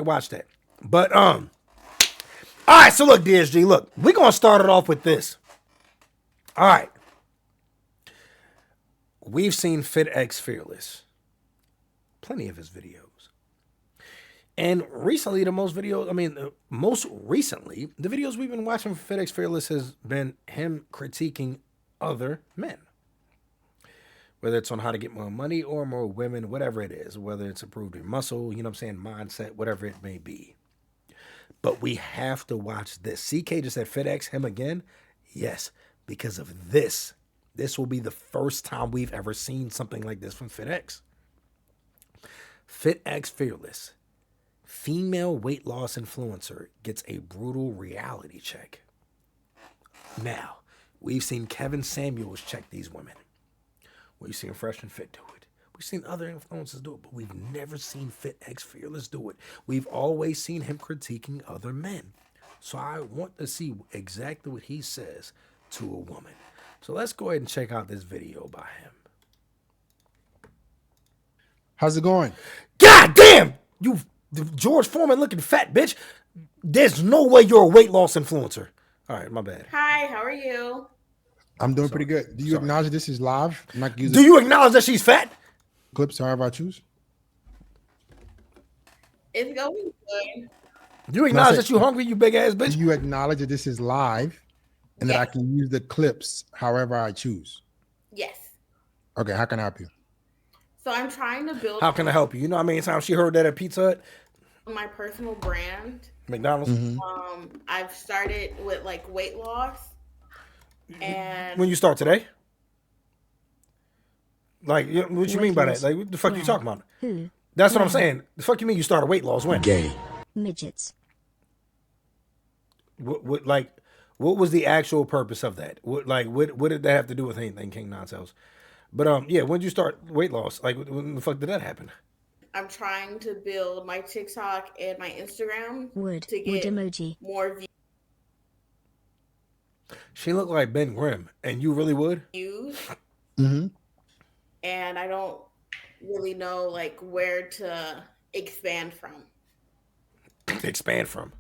watch that. But all right. So look, DSG, look, we're gonna start it off with this. All right. We've seen FitXFearless, plenty of his videos. And recently, the most recently, the videos we've been watching from FitXFearless has been him critiquing other men. Whether it's on how to get more money or more women, whatever it is, whether it's improved your muscle, you know what I'm saying, mindset, whatever it may be. But we have to watch this. CK just said FitX, him again? Yes, because of this. This will be the first time we've ever seen something like this from FitX. FitXFearless. Female weight loss influencer gets a brutal reality check. Now, we've seen Kevin Samuels check these women. We've seen Fresh and Fit do it. We've seen other influencers do it, but we've never seen FitXFearless do it. We've always seen him critiquing other men. So I want to see exactly what he says to a woman. So let's go ahead and check out this video by him. How's it going? God damn! You George Foreman looking fat bitch. There's no way you're a weight loss influencer. All right, my bad. Hi, how are you? I'm doing pretty good. Do you acknowledge this is live? I'm not using Do you acknowledge that she's fat? clips however I choose? It's going good. You acknowledge that you hungry, you big ass bitch? Do you acknowledge that this is live and that I can use the clips however I choose? Yes. Okay, how can I help you? So I'm trying to build. How can I help you? You know how many times she heard that at Pizza Hut? My personal brand. McDonald's? I've started with like weight loss. And When you start today? Like, what you mean by that? Like, what the fuck you talking about? Who? That's what I'm saying. The fuck you mean you started weight loss when? Gay. Midgets. What was the actual purpose of that? What did that have to do with anything, King Nonsense? But yeah, when did you start weight loss? Like, when the fuck did that happen? I'm trying to build my TikTok and my Instagram to wood get emoji. more She looked like Ben Grimm, and you really would? views. Mm-hmm. And I don't really know like where to expand from. Expand from?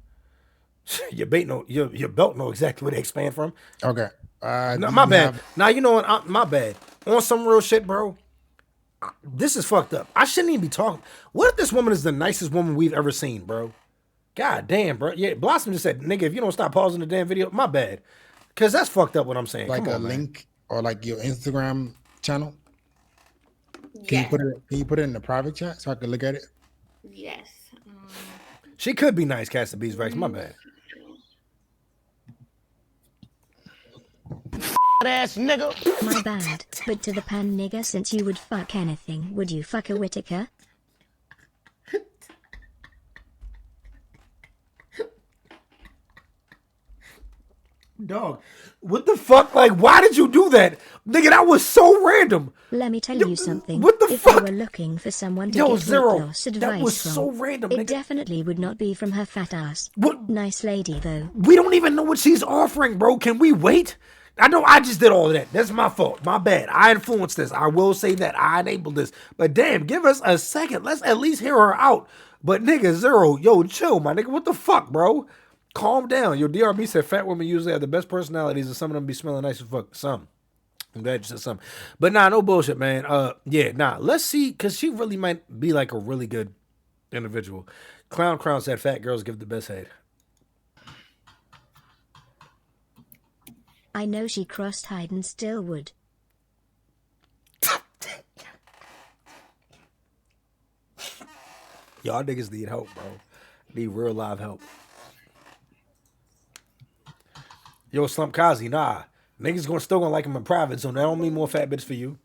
Your belt know exactly where to expand from. Okay. No, my bad. Now, you know what? My bad. On some real shit, bro. This is fucked up. I shouldn't even be talking. What if this woman is the nicest woman we've ever seen, bro? God damn, bro. Yeah, Blossom just said, nigga, if you don't stop pausing the damn video, my bad. Because that's fucked up what I'm saying. Like Come on, a man. link or like your Instagram channel? Yes. Can you put it in the private chat so I can look at it? Yes. She could be nice, Cassie Bees Rex. My bad. Ass nigga. My bad, but to the pan nigga, since you would fuck anything, would you fuck a Whittaker? Dog, what the fuck? Like, why did you do that? Nigga, that was so random. Let me tell you something. What the if fuck? you were looking for someone to get Zero. weight loss advice That was from, so random, it nigga. definitely would not be from her fat ass. What? Nice lady, though. We don't even know what she's offering, bro. Can we wait? I know I just did all of that. That's my fault. My bad. I influenced this. I will say that. I enabled this. But damn, give us a second. Let's at least hear her out. But nigga, Zero, yo, chill, my nigga. What the fuck, bro? Calm down. Your DRB said fat women usually have the best personalities and some of them be smelling nice as fuck. Some. I'm glad you said some. But nah, no bullshit, man. Yeah, nah. Let's see, because she really might be like a really good individual. Clown Crown said fat girls give the best head. I know she cross-eyed and still would. Y'all niggas need help, bro. Need real live help. Yo, Slump Kazi, nah. Niggas still gonna like him in private, so that don't mean more fat bitch for you.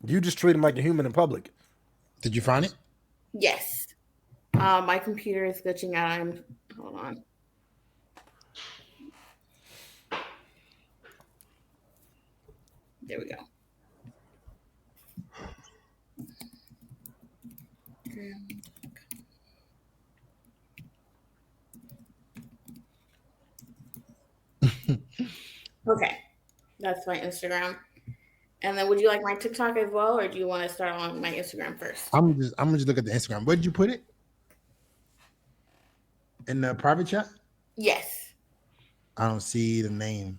You just treat him like a human in public. Did you find it? Yes. My computer is glitching out. Hold on. There we go. Okay. That's my Instagram. And then would you like my TikTok as well, or do you want to start on my Instagram first? I'm gonna just look at the Instagram. Where did you put it? In the private chat? Yes. I don't see the name.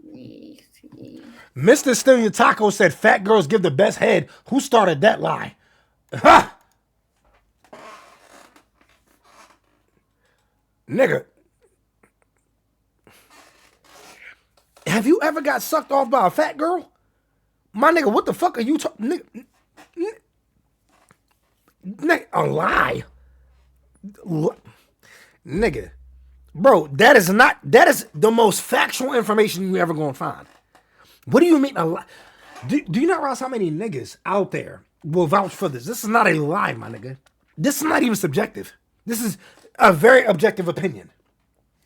Let me see. Mr. Stillion Taco said fat girls give the best head. Who started that lie? Ha! Nigga. Have you ever got sucked off by a fat girl? My nigga, what the fuck are you talking? Nigga, a lie. Nigga. Bro, that is the most factual information you ever gonna find. What do you mean a lie? Do you not realize how many niggas out there will vouch for this? This is not a lie, my nigga. This is not even subjective. This is a very objective opinion.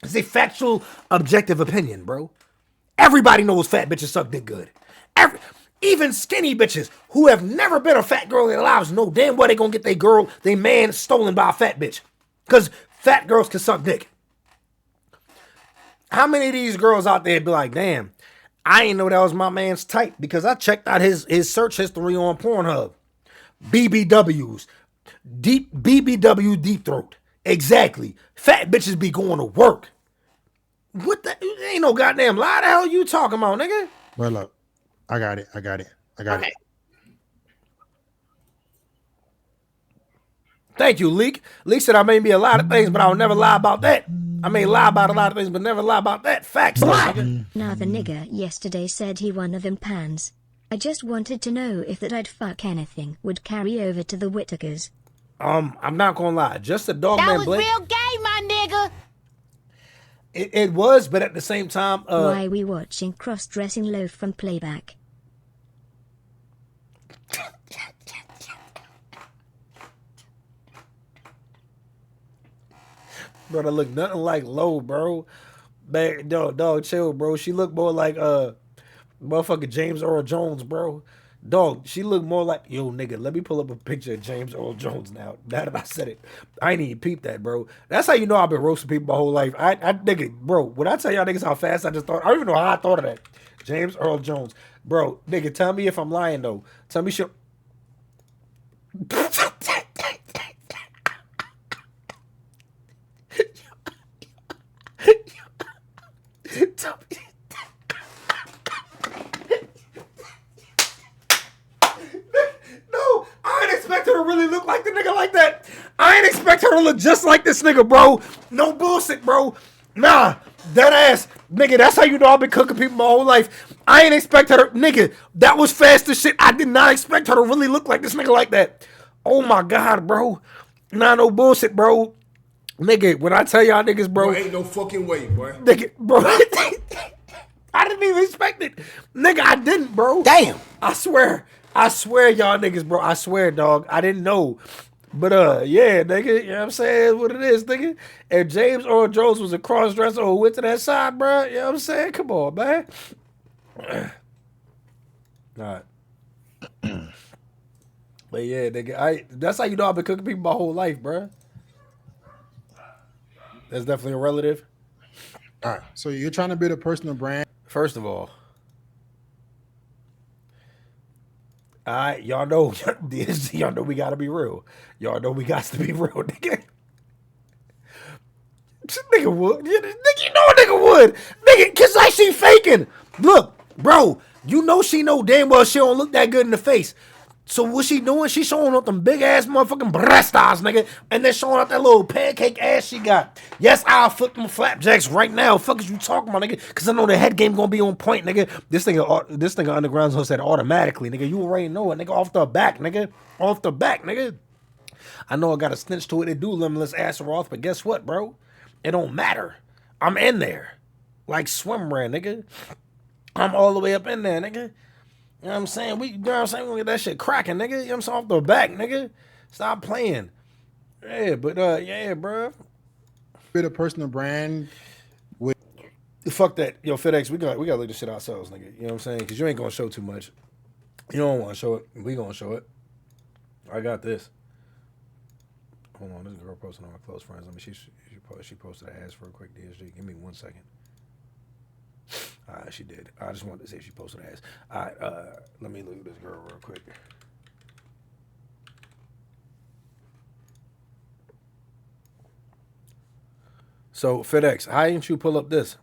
It's a factual, objective opinion, bro. Everybody knows fat bitches suck dick good. Even skinny bitches who have never been a fat girl in their lives know damn well they gonna get their man stolen by a fat bitch. Because fat girls can suck dick. How many of these girls out there be like, damn, I ain't know that was my man's type because I checked out his search history on Pornhub. BBWs. BBW deep throat. Exactly. Fat bitches be going to work. What the? Ain't no goddamn lie. The hell you talking about, nigga? Well, look, I got it. Okay. Thank you, Leak. Leak said I may be a lot of things, but I'll never lie about that. I may lie about a lot of things, but never lie about that. Facts, nigga. Now the nigger yesterday said he one of them pans. I just wanted to know if that I'd fuck anything would carry over to the Whittakers. I'm not gonna lie. Just a dog That man was Blake. real gay, my nigga. It was, but at the same time, Why we watching cross-dressing loaf from playback? bro, that look nothing like low, bro. Man, dog, chill, bro. She look more like motherfucking James Earl Jones, bro. Dog, she look more like, yo, nigga, let me pull up a picture of James Earl Jones now. Now that I said it, I ain't even peep that, bro. That's how you know I've been roasting people my whole life. I nigga, bro, when I tell y'all niggas how fast I just thought, I don't even know how I thought of that. James Earl Jones. Bro, nigga, tell me if I'm lying, though. Tell me shit. Tell me. No, I ain't expect her to really look like the nigga like that. I ain't expect her to look just like this nigga, bro. No bullshit, bro. Nah, that ass, nigga, that's how you know I've been cooking people my whole life. I ain't expect her to, nigga, that was fast as shit. I did not expect her to really look like this nigga like that. Oh my God, bro. Nah, no bullshit, bro. Nigga, when I tell y'all niggas, bro. Ain't no fucking way, boy. Nigga, bro. I didn't even expect it. Nigga, I didn't, bro. Damn. I swear, y'all niggas, bro. I swear, dog. I didn't know. But, yeah, nigga, you know what I'm saying? What it is, nigga. If James Earl Jones was a cross-dresser who went to that side, bro, you know what I'm saying? Come on, man. All right. But, yeah, nigga, that's how you know I've been cooking people my whole life, bro. That's definitely a relative. All right. So you're trying to build a personal brand. First of all, y'all know we gotta be real. Y'all know we got to be real, nigga. This nigga would. Nigga, you know a nigga would. Nigga, cause like she faking. Look, bro, you know she know damn well she don't look that good in the face. So what she doing? She showing up them big ass motherfucking breast eyes, nigga, and then showing up that little pancake ass she got. Yes, I'll flip them flapjacks right now. Fuck is you talking about, nigga? Cause I know the head game gonna be on point, nigga. This nigga Underground Zone said automatically, nigga. You already know it, nigga. Off the back, nigga. Off the back, nigga. I know I got a snitch to it. It do limitless ass her off, but guess what, bro? It don't matter. I'm in there, like swimwear, nigga. I'm all the way up in there, nigga. You know what I'm saying? We gonna get that shit cracking, nigga. You know what I'm saying? Off the back, nigga. Stop playing. Yeah, but yeah, bro. Build a personal brand. Fuck that. Yo, FedEx, we gotta look this shit ourselves, nigga. You know what I'm saying? Cause you ain't gonna show too much. You don't wanna show it. We gonna show it. I got this. Hold on, this girl posting on my close friends. Let me see. She posted an ass for a quick DSG. Give me 1 second. She did. I just wanted to see if she posted an ass. All right, let me look at this girl real quick. So FitX, how didn't you pull up this?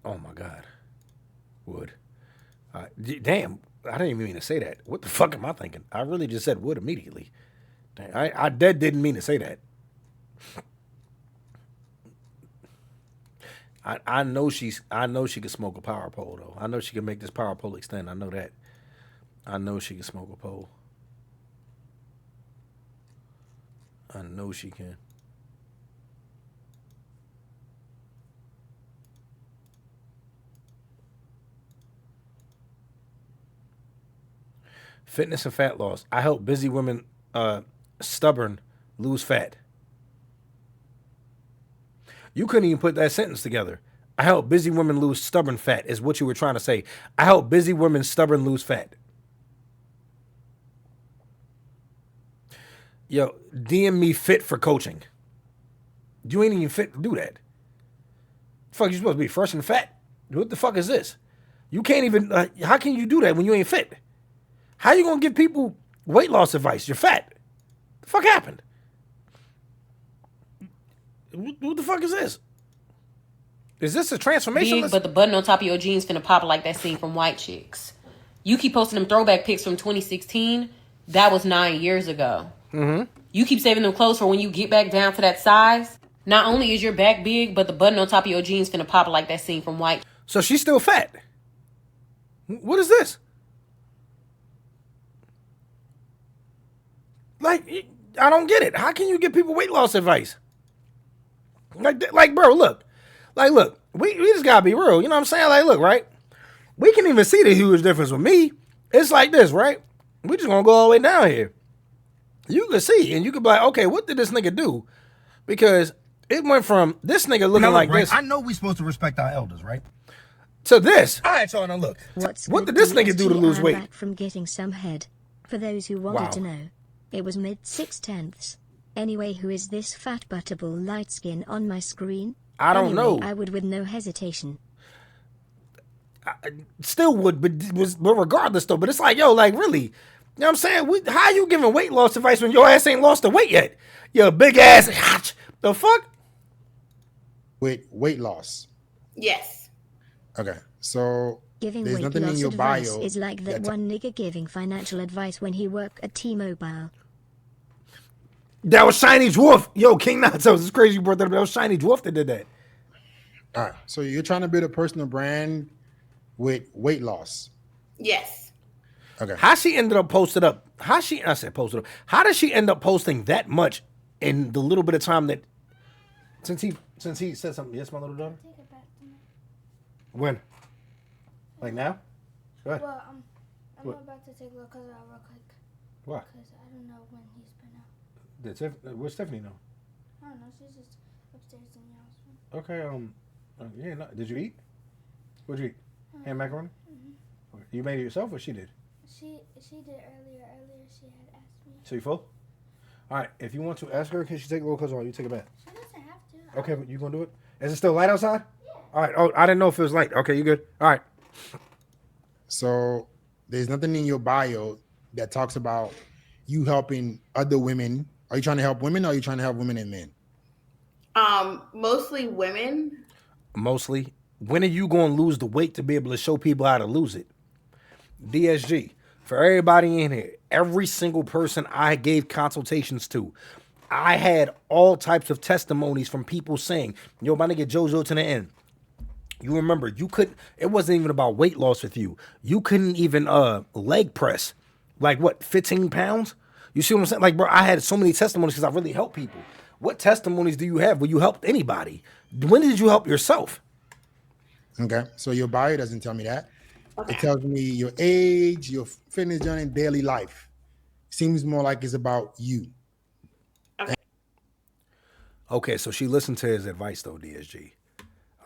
Oh my God. Wood. Damn, I didn't even mean to say that. What the fuck am I thinking? I really just said wood immediately. Dang, I dead didn't mean to say that. I know she could smoke a power pole though. I know she can make this power pole extend. I know that. I know she can smoke a pole. I know she can. Fitness and fat loss. I help busy women, stubborn, lose fat. You couldn't even put that sentence together. I help busy women lose stubborn fat is what you were trying to say. I help busy women stubborn lose fat. Yo, DM me fit for coaching. You ain't even fit to do that. The fuck you supposed to be fresh and fat? What the fuck is this? You can't even, how can you do that when you ain't fit? How you gonna give people weight loss advice? You're fat. The fuck happened? What the fuck is this? Is this a transformation? Big, but the button on top of your jeans finna pop like that scene from White Chicks. You keep posting them throwback pics from 2016. That was 9 years ago. Mm-hmm. You keep saving them clothes for when you get back down to that size. Not only is your back big, but the button on top of your jeans finna pop like that scene from White. So she's still fat. What is this? Like, I don't get it. How can you give people weight loss advice? Like, bro, look. Like, look, we just gotta be real. You know what I'm saying? Like, look, right? We can even see the huge difference with me. It's like this, right? We just gonna go all the way down here. You can see, and you can be like, okay, what did this nigga do? Because it went from this nigga looking like right? this. I know we supposed to respect our elders, right? To this. All right, y'all, now look. What did this nigga do to lose weight? Back from getting some head. For those who wanted to know, it was mid 6/10. Anyway, who is this fat butterball light skin on my screen? I don't know. I would with no hesitation. I still would, but regardless though. But it's like, yo, like really, you know what I'm saying? How you giving weight loss advice when your ass ain't lost the weight yet? Yo, big ass. The fuck? Weight loss. Yes. Okay, so Giving there's weight nothing in loss your advice bio is like that one nigga giving financial advice when he worked at T-Mobile. That was Shiny Dwarf. Yo, King Natos. It's crazy you brought that up. That was Shiny Dwarf that did that. All right, so you're trying to build a personal brand with weight loss. Yes. Okay. How she ended up posted up? How did she end up posting that much in the little bit of time that since he said something? Yes, my little daughter. Take it back to me. When? Like now? Go ahead. Well, I'm What? about to take a look at that real quick. Why? Because I don't know when he's been out. Where's Stephanie know? I don't know. She's just upstairs in the house room. Okay. Yeah. No, did you eat? What'd you eat? Ham macaroni. Okay. You made it yourself, or she did? She did earlier. Earlier she had asked me. So you full? All right. If you want to ask her, can she take a little clothes on? You take it back. She doesn't have to. Okay, but you gonna do it? Is it still light outside? Yeah. All right. Oh, I didn't know if it was light. Okay, you good? All right. So there's nothing in your bio that talks about you helping other women. Are you trying to help women, or are you trying to help women and men? Mostly women. Mostly. When are you going to lose the weight to be able to show people how to lose it? DSG. For everybody in here, every single person I gave consultations to, I had all types of testimonies from people saying, yo, my nigga JoJo to the end. You remember, it wasn't even about weight loss with you. You couldn't even leg press. Like what, 15 pounds? You see what I'm saying? Like, bro, I had so many testimonies because I really helped people. What testimonies do you have where you helped anybody? When did you help yourself? Okay, so your bio doesn't tell me that. Okay. It tells me your age, your fitness journey, daily life. Seems more like it's about you. Okay, so she listened to his advice though, DSG.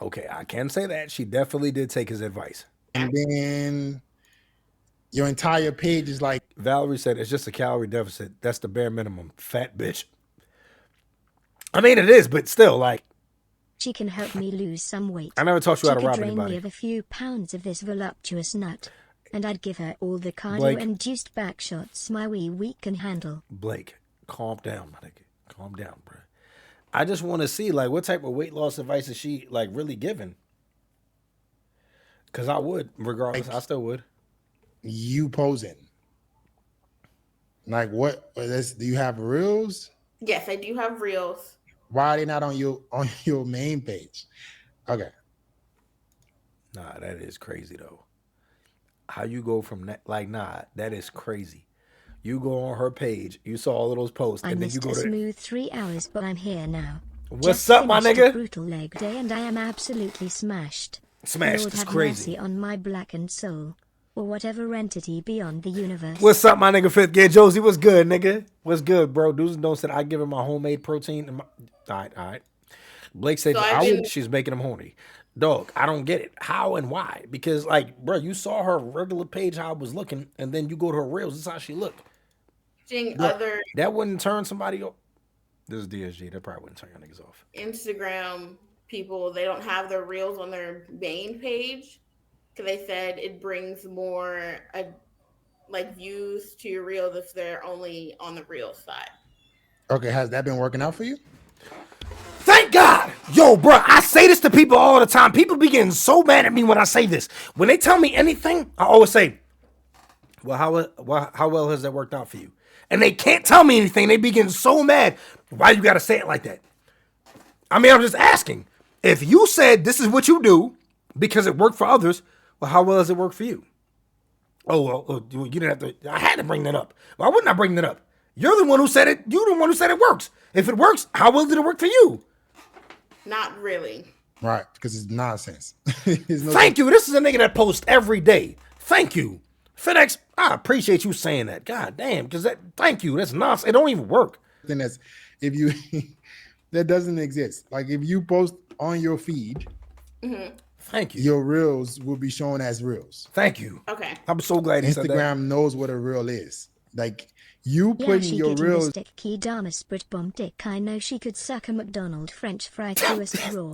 Okay, I can say that. She definitely did take his advice. And then your entire page is like... Valerie said, it's just a calorie deficit. That's the bare minimum. Fat bitch. I mean, it is, but still, like... She can help me lose some weight. I never taught you how to rob She could drain anybody. me of a few pounds of this voluptuous nut, and I'd give her all the Blake. cardio-induced back shots my wee weak can handle. Blake, calm down, my nigga. Calm down, bro. I just want to see like what type of weight loss advice is she like really giving? Because I would, regardless, I still would. You posing. Like what? Do you have reels? Yes, I do have reels. Why are they not on your main page? Okay. Nah, that is crazy though. How you go from that? Like, nah, that is crazy. You go on her page, you saw all of those posts, I and then you missed go a to. smooth 3 hours, but I'm here now. What's Just up, my finished nigga? a brutal leg day, and I am absolutely smashed. Smashed Lord is have crazy. mercy on my blackened soul, or whatever entity beyond the universe. What's up, my nigga? Fifth Gear Josie, what's good, nigga? What's good, bro? Do's and don'ts that I give her my homemade protein. All right. Blake said So she's making him horny. Dog, I don't get it. How and why? Because, like, bro, you saw her regular page how I was looking, and then you go to her reels. This is how she looked. Other That wouldn't turn somebody off. This is DSG. That probably wouldn't turn your niggas off. Instagram people, they don't have their reels on their main page because they said it brings more like views to your reels if they're only on the reel side. Okay, has that been working out for you? Thank God. Yo, bro, I say this to people all the time. People be getting so mad at me when I say this. When they tell me anything, I always say, well, how well has that worked out for you? And they can't tell me anything. They be getting so mad. Why you got to say it like that? I mean, I'm just asking. If you said this is what you do because it worked for others, well, how well does it work for you? Oh, well, you didn't have to. I had to bring that up. Why wouldn't I bring that up? You're the one who said it. You're the one who said it works. If it works, how well did it work for you? Not really. Right, because it's nonsense. Thank you. This is a nigga that posts every day. Thank you. FedEx, I appreciate you saying that. God damn, because thank you. That's nonsense. It don't even work. Then that's if you that doesn't exist. Like if you post on your feed, Thank you. your reels will be shown as reels. Thank you. Okay. I'm so glad he said that. Instagram knows what a reel is. Like you putting your reels. Mystic key Dharma Sprit Bomb Dick. I know she could suck a McDonald's French fry to a straw.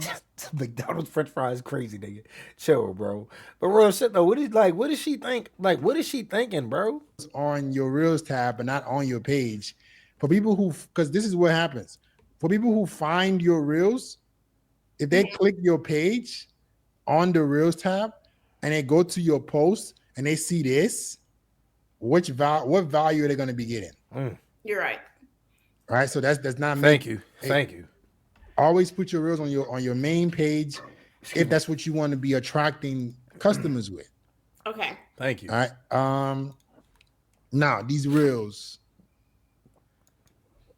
McDonald's French fries crazy, nigga. Chill, bro. But real shit though, what does she think? Like, what is she thinking, bro? On your reels tab but not on your page. For people who, because this is what happens. For people who find your reels, if they click your page on the reels tab and they go to your post and they see this, what value are they going to be getting? You're right. All right, so that's not. Thank you. Always put your reels on your main page if that's what you want to be attracting customers with. Okay. Thank you. All right. Now these reels.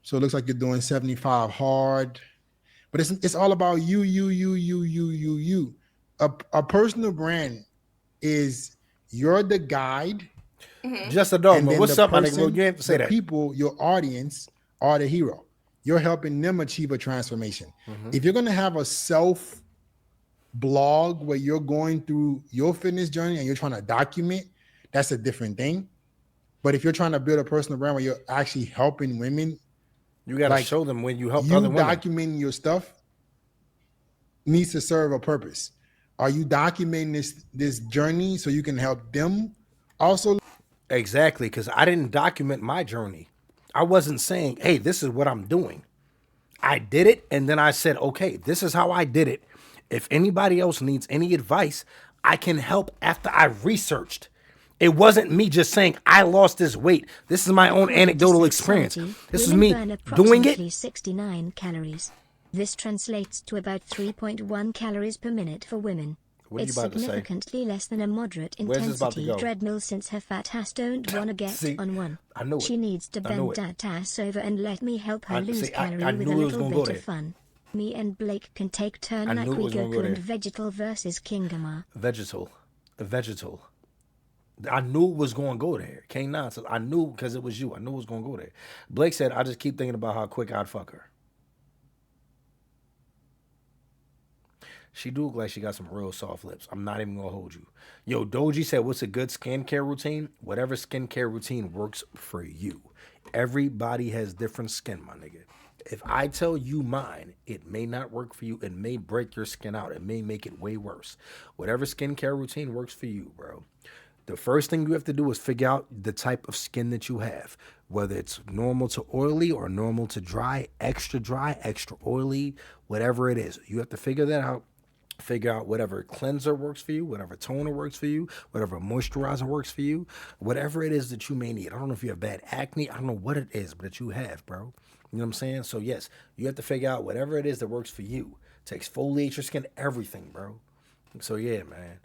So it looks like you're doing 75 hard, but it's all about you. A personal brand is you're the guide. Just a dog. And then What's the up, my nigga? person, Well, you have to say the that. people, your audience, are the hero. You're helping them achieve a transformation. If you're going to have a self blog where you're going through your fitness journey and you're trying to document, that's a different thing. But if you're trying to build a personal brand where you're actually helping women, You got to like, show them when you help you other women. documenting your stuff needs to serve a purpose. Are you documenting this journey so you can help them also? Exactly, because I didn't document my journey. I wasn't saying, hey, this is what I'm doing. I did it, and then I said, okay, this is how I did it. If anybody else needs any advice, I can help after I researched. It wasn't me just saying, I lost this weight. This is my own anecdotal experience. This is me doing it. 69 calories. This translates to about 3.1 calories per minute for women. What are you It's about to say? significantly less than a moderate Where's this about to intensity go? treadmill since her fat ass don't wanna get See, on one. I knew it. She needs to I knew bend it. that ass over and let me help her lose calorie I with knew a it was little gonna go bit there. of fun. Me and Blake can take turn I like knew it we was gonna go Goku and there. Vegetal versus Kingama. Vegetal. I knew it was going to go there. Can't nonsense. I knew because it was you. I knew it was going to go there. Blake said, I just keep thinking about how quick I'd fuck her. She do look like she got some real soft lips. I'm not even going to hold you. Yo, Doji said, what's a good skincare routine? Whatever skincare routine works for you. Everybody has different skin, my nigga. If I tell you mine, it may not work for you. It may break your skin out. It may make it way worse. Whatever skincare routine works for you, bro. The first thing you have to do is figure out the type of skin that you have. whether it's normal to oily or normal to dry, extra oily, whatever it is. You have to figure that out. Figure out whatever cleanser works for you, whatever toner works for you, whatever moisturizer works for you, whatever it is that you may need. I don't know if you have bad acne. I don't know what it is, but you have, bro. You know what I'm saying? So yes, you have to figure out whatever it is that works for you to exfoliate your skin, everything, bro. So yeah, man.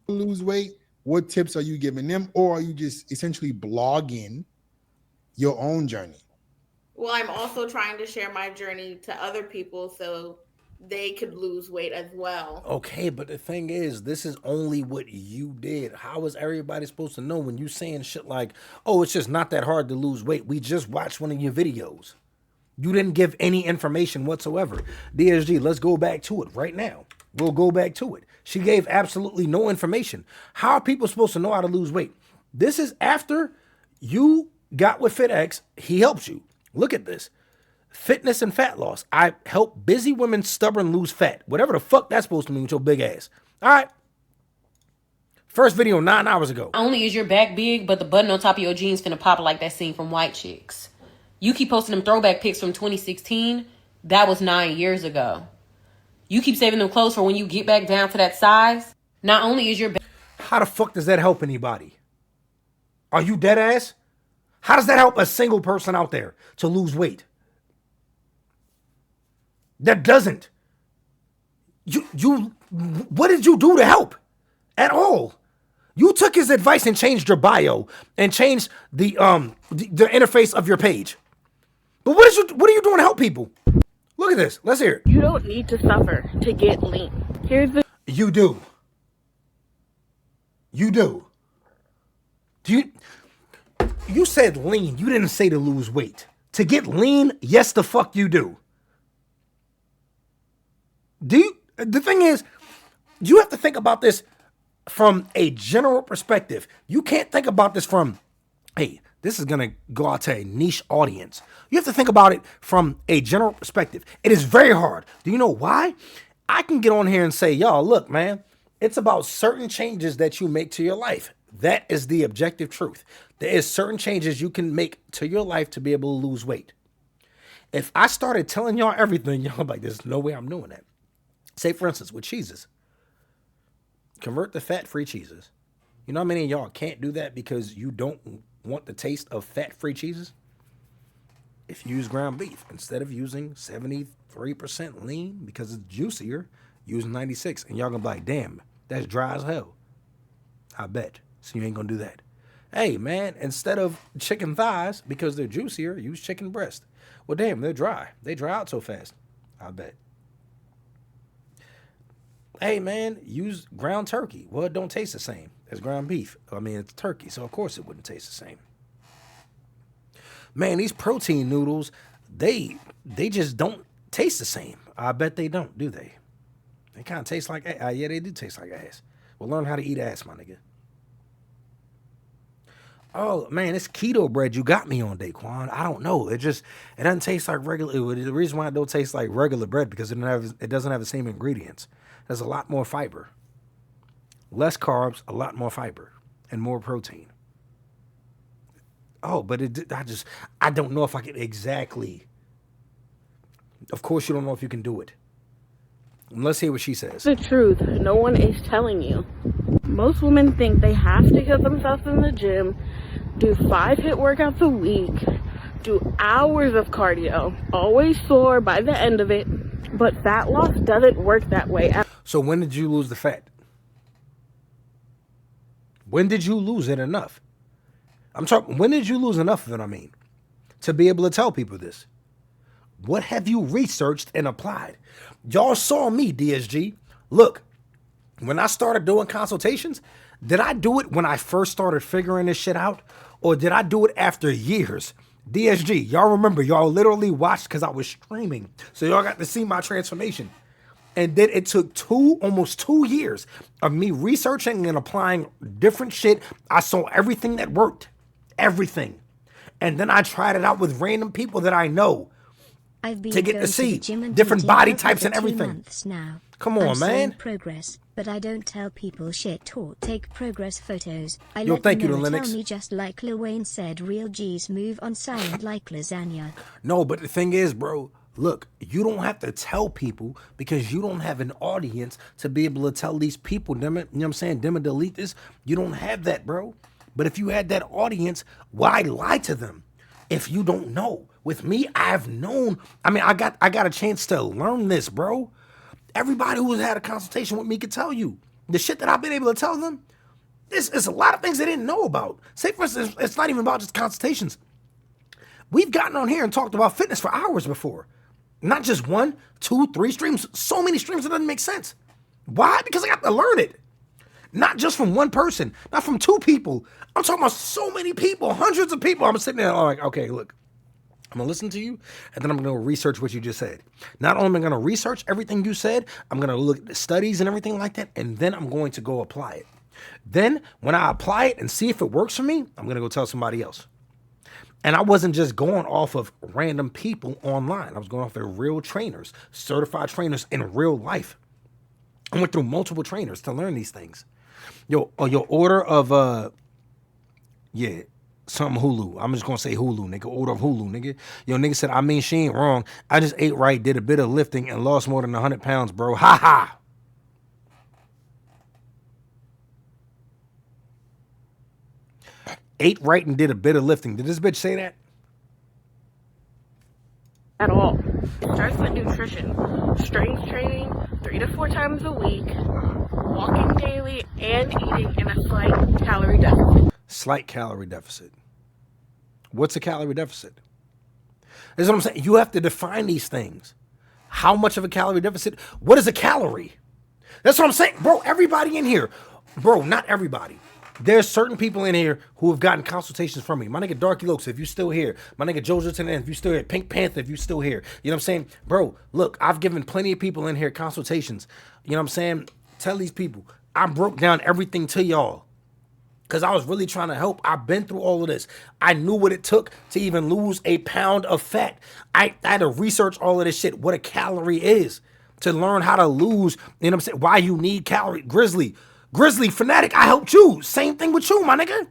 Lose weight, what tips are you giving them? Or are you just essentially blogging your own journey? Well, I'm also trying to share my journey to other people so they could lose weight as well. Okay, but the thing is, this is only what you did. How is everybody supposed to know when you saying shit like, oh, it's just not that hard to lose weight? We just watched one of your videos. You didn't give any information whatsoever. DSG, let's go back to it right now. We'll go back to it. She gave absolutely no information. How are people supposed to know how to lose weight? This is after you got with FitX. He helps you. Look at this. Fitness and fat loss. I help busy women stubborn lose fat. Whatever the fuck that's supposed to mean with your big ass. All right. First video 9 hours ago. Not only is your back big, but the button on top of your jeans finna pop like that scene from White Chicks. You keep posting them throwback pics from 2016. That was 9 years ago. You keep saving them clothes for when you get back down to that size. Not only is your back... How the fuck does that help anybody? Are you dead ass? How does that help a single person out there to lose weight? That doesn't. What did you do to help at all? You took his advice and changed your bio and changed the interface of your page. But what are you doing to help people? Look at this. Let's hear it. You don't need to suffer to get lean. Here's the... You do. You do. You said lean. You didn't say to lose weight. To get lean, yes, the fuck you do. The thing is, you have to think about this from a general perspective. You can't think about this from, hey, this is going to go out to a niche audience. You have to think about it from a general perspective. It is very hard. Do you know why? I can get on here and say, y'all, look, man, it's about certain changes that you make to your life. That is the objective truth. There is certain changes you can make to your life to be able to lose weight. If I started telling y'all everything, y'all like, there's no way I'm doing that. Say, for instance, with cheeses. Convert to fat-free cheeses. You know how many of y'all can't do that because you don't want the taste of fat-free cheeses? If you use ground beef, instead of using 73% lean because it's juicier, use 96. And y'all gonna be like, damn, that's dry as hell. I bet. So you ain't gonna do that. Hey, man, instead of chicken thighs, because they're juicier, use chicken breast. Well, damn, they're dry. They dry out so fast. I bet. Hey, man, use ground turkey. Well, it don't taste the same as ground beef. I mean, it's turkey, so of course it wouldn't taste the same. Man, these protein noodles, they just don't taste the same. I bet they don't, do they? They kind of taste like, yeah, they do taste like ass. Well, learn how to eat ass, my nigga. Oh, man, it's keto bread you got me on, Daquan. I don't know. It doesn't taste like regular. The reason why it don't taste like regular bread because it doesn't have the same ingredients. There's a lot more fiber. Less carbs, a lot more fiber, and more protein. Oh, but I don't know if I can exactly. Of course you don't know if you can do it. Let's hear what she says. The truth, no one is telling you. Most women think they have to get themselves in the gym, do 5 HIIT workouts a week, do hours of cardio, always sore by the end of it, but fat loss doesn't work that way. So when did you lose the fat? When did you lose it enough? I'm talking, when did you lose enough of it, I mean, to be able to tell people this? What have you researched and applied? Y'all saw me, DSG. Look, when I started doing consultations, did I do it when I first started figuring this shit out? Or did I do it after years? DSG, y'all remember, y'all literally watched because I was streaming. So y'all got to see my transformation. And then it took almost 2 years of me researching and applying different shit. I saw everything that worked. Everything. And then I tried it out with random people that I know. I've been to get going to the see gym and different eating body healthy types for and 2 everything. months now. Come I'm on, seeing man. progress, but I don't tell people shit or take progress photos. I Yo, let thank them you know to it, Linux. tell me just like Lil Wayne said, real G's move on silent like lasagna. No, but the thing is, bro, look, you don't have to tell people because you don't have an audience to be able to tell these people, you know what I'm saying, them and delete this. You don't have that, bro. But if you had that audience, why lie to them if you don't know? With me, I've known. I mean, I got a chance to learn this, bro. Everybody who's had a consultation with me can tell you the shit that I've been able to tell them. This is a lot of things they didn't know about. Say, for instance, it's not even about just consultations. We've gotten on here and talked about fitness for hours before. Not just 1, 2, 3 streams. So many streams it doesn't make sense. Why? Because I got to learn it. Not just from one person, not from 2 people. I'm talking about so many people, hundreds of people. I'm sitting there like, okay, look, I'm going to listen to you, and then I'm going to research what you just said. Not only am I going to research everything you said, I'm going to look at the studies and everything like that, and then I'm going to go apply it. Then, when I apply it and see if it works for me, I'm going to go tell somebody else. And I wasn't just going off of random people online. I was going off of real trainers, certified trainers in real life. I went through multiple trainers to learn these things. Your order of, something Hulu. I'm just going to say Hulu, nigga. Order of Hulu, nigga. Yo, nigga said, I mean, she ain't wrong. I just ate right, did a bit of lifting, and lost more than 100 pounds, bro. Ha ha. Ate right and did a bit of lifting. Did this bitch say that? At all. It starts with nutrition, strength training 3 to 4 times a week, walking daily, and eating in a slight calorie deficit. Slight calorie deficit. What's a calorie deficit? This is what I'm saying. You have to define these things. How much of a calorie deficit? What is a calorie? That's what I'm saying. Bro, everybody in here. Bro, not everybody. There's certain people in here who have gotten consultations from me. My nigga Darky Lokes, if you still here. My nigga Jojo Tenan, if you still here. Pink Panther, if you still here. You know what I'm saying? Bro, look, I've given plenty of people in here consultations. You know what I'm saying? Tell these people, I broke down everything to y'all because I was really trying to help. I've been through all of this. I knew what it took to even lose a pound of fat. I had to research all of this shit, what a calorie is, to learn how to lose, you know what I'm saying, why you need calorie. Grizzly Fanatic, I helped you. Same thing with you, my nigga.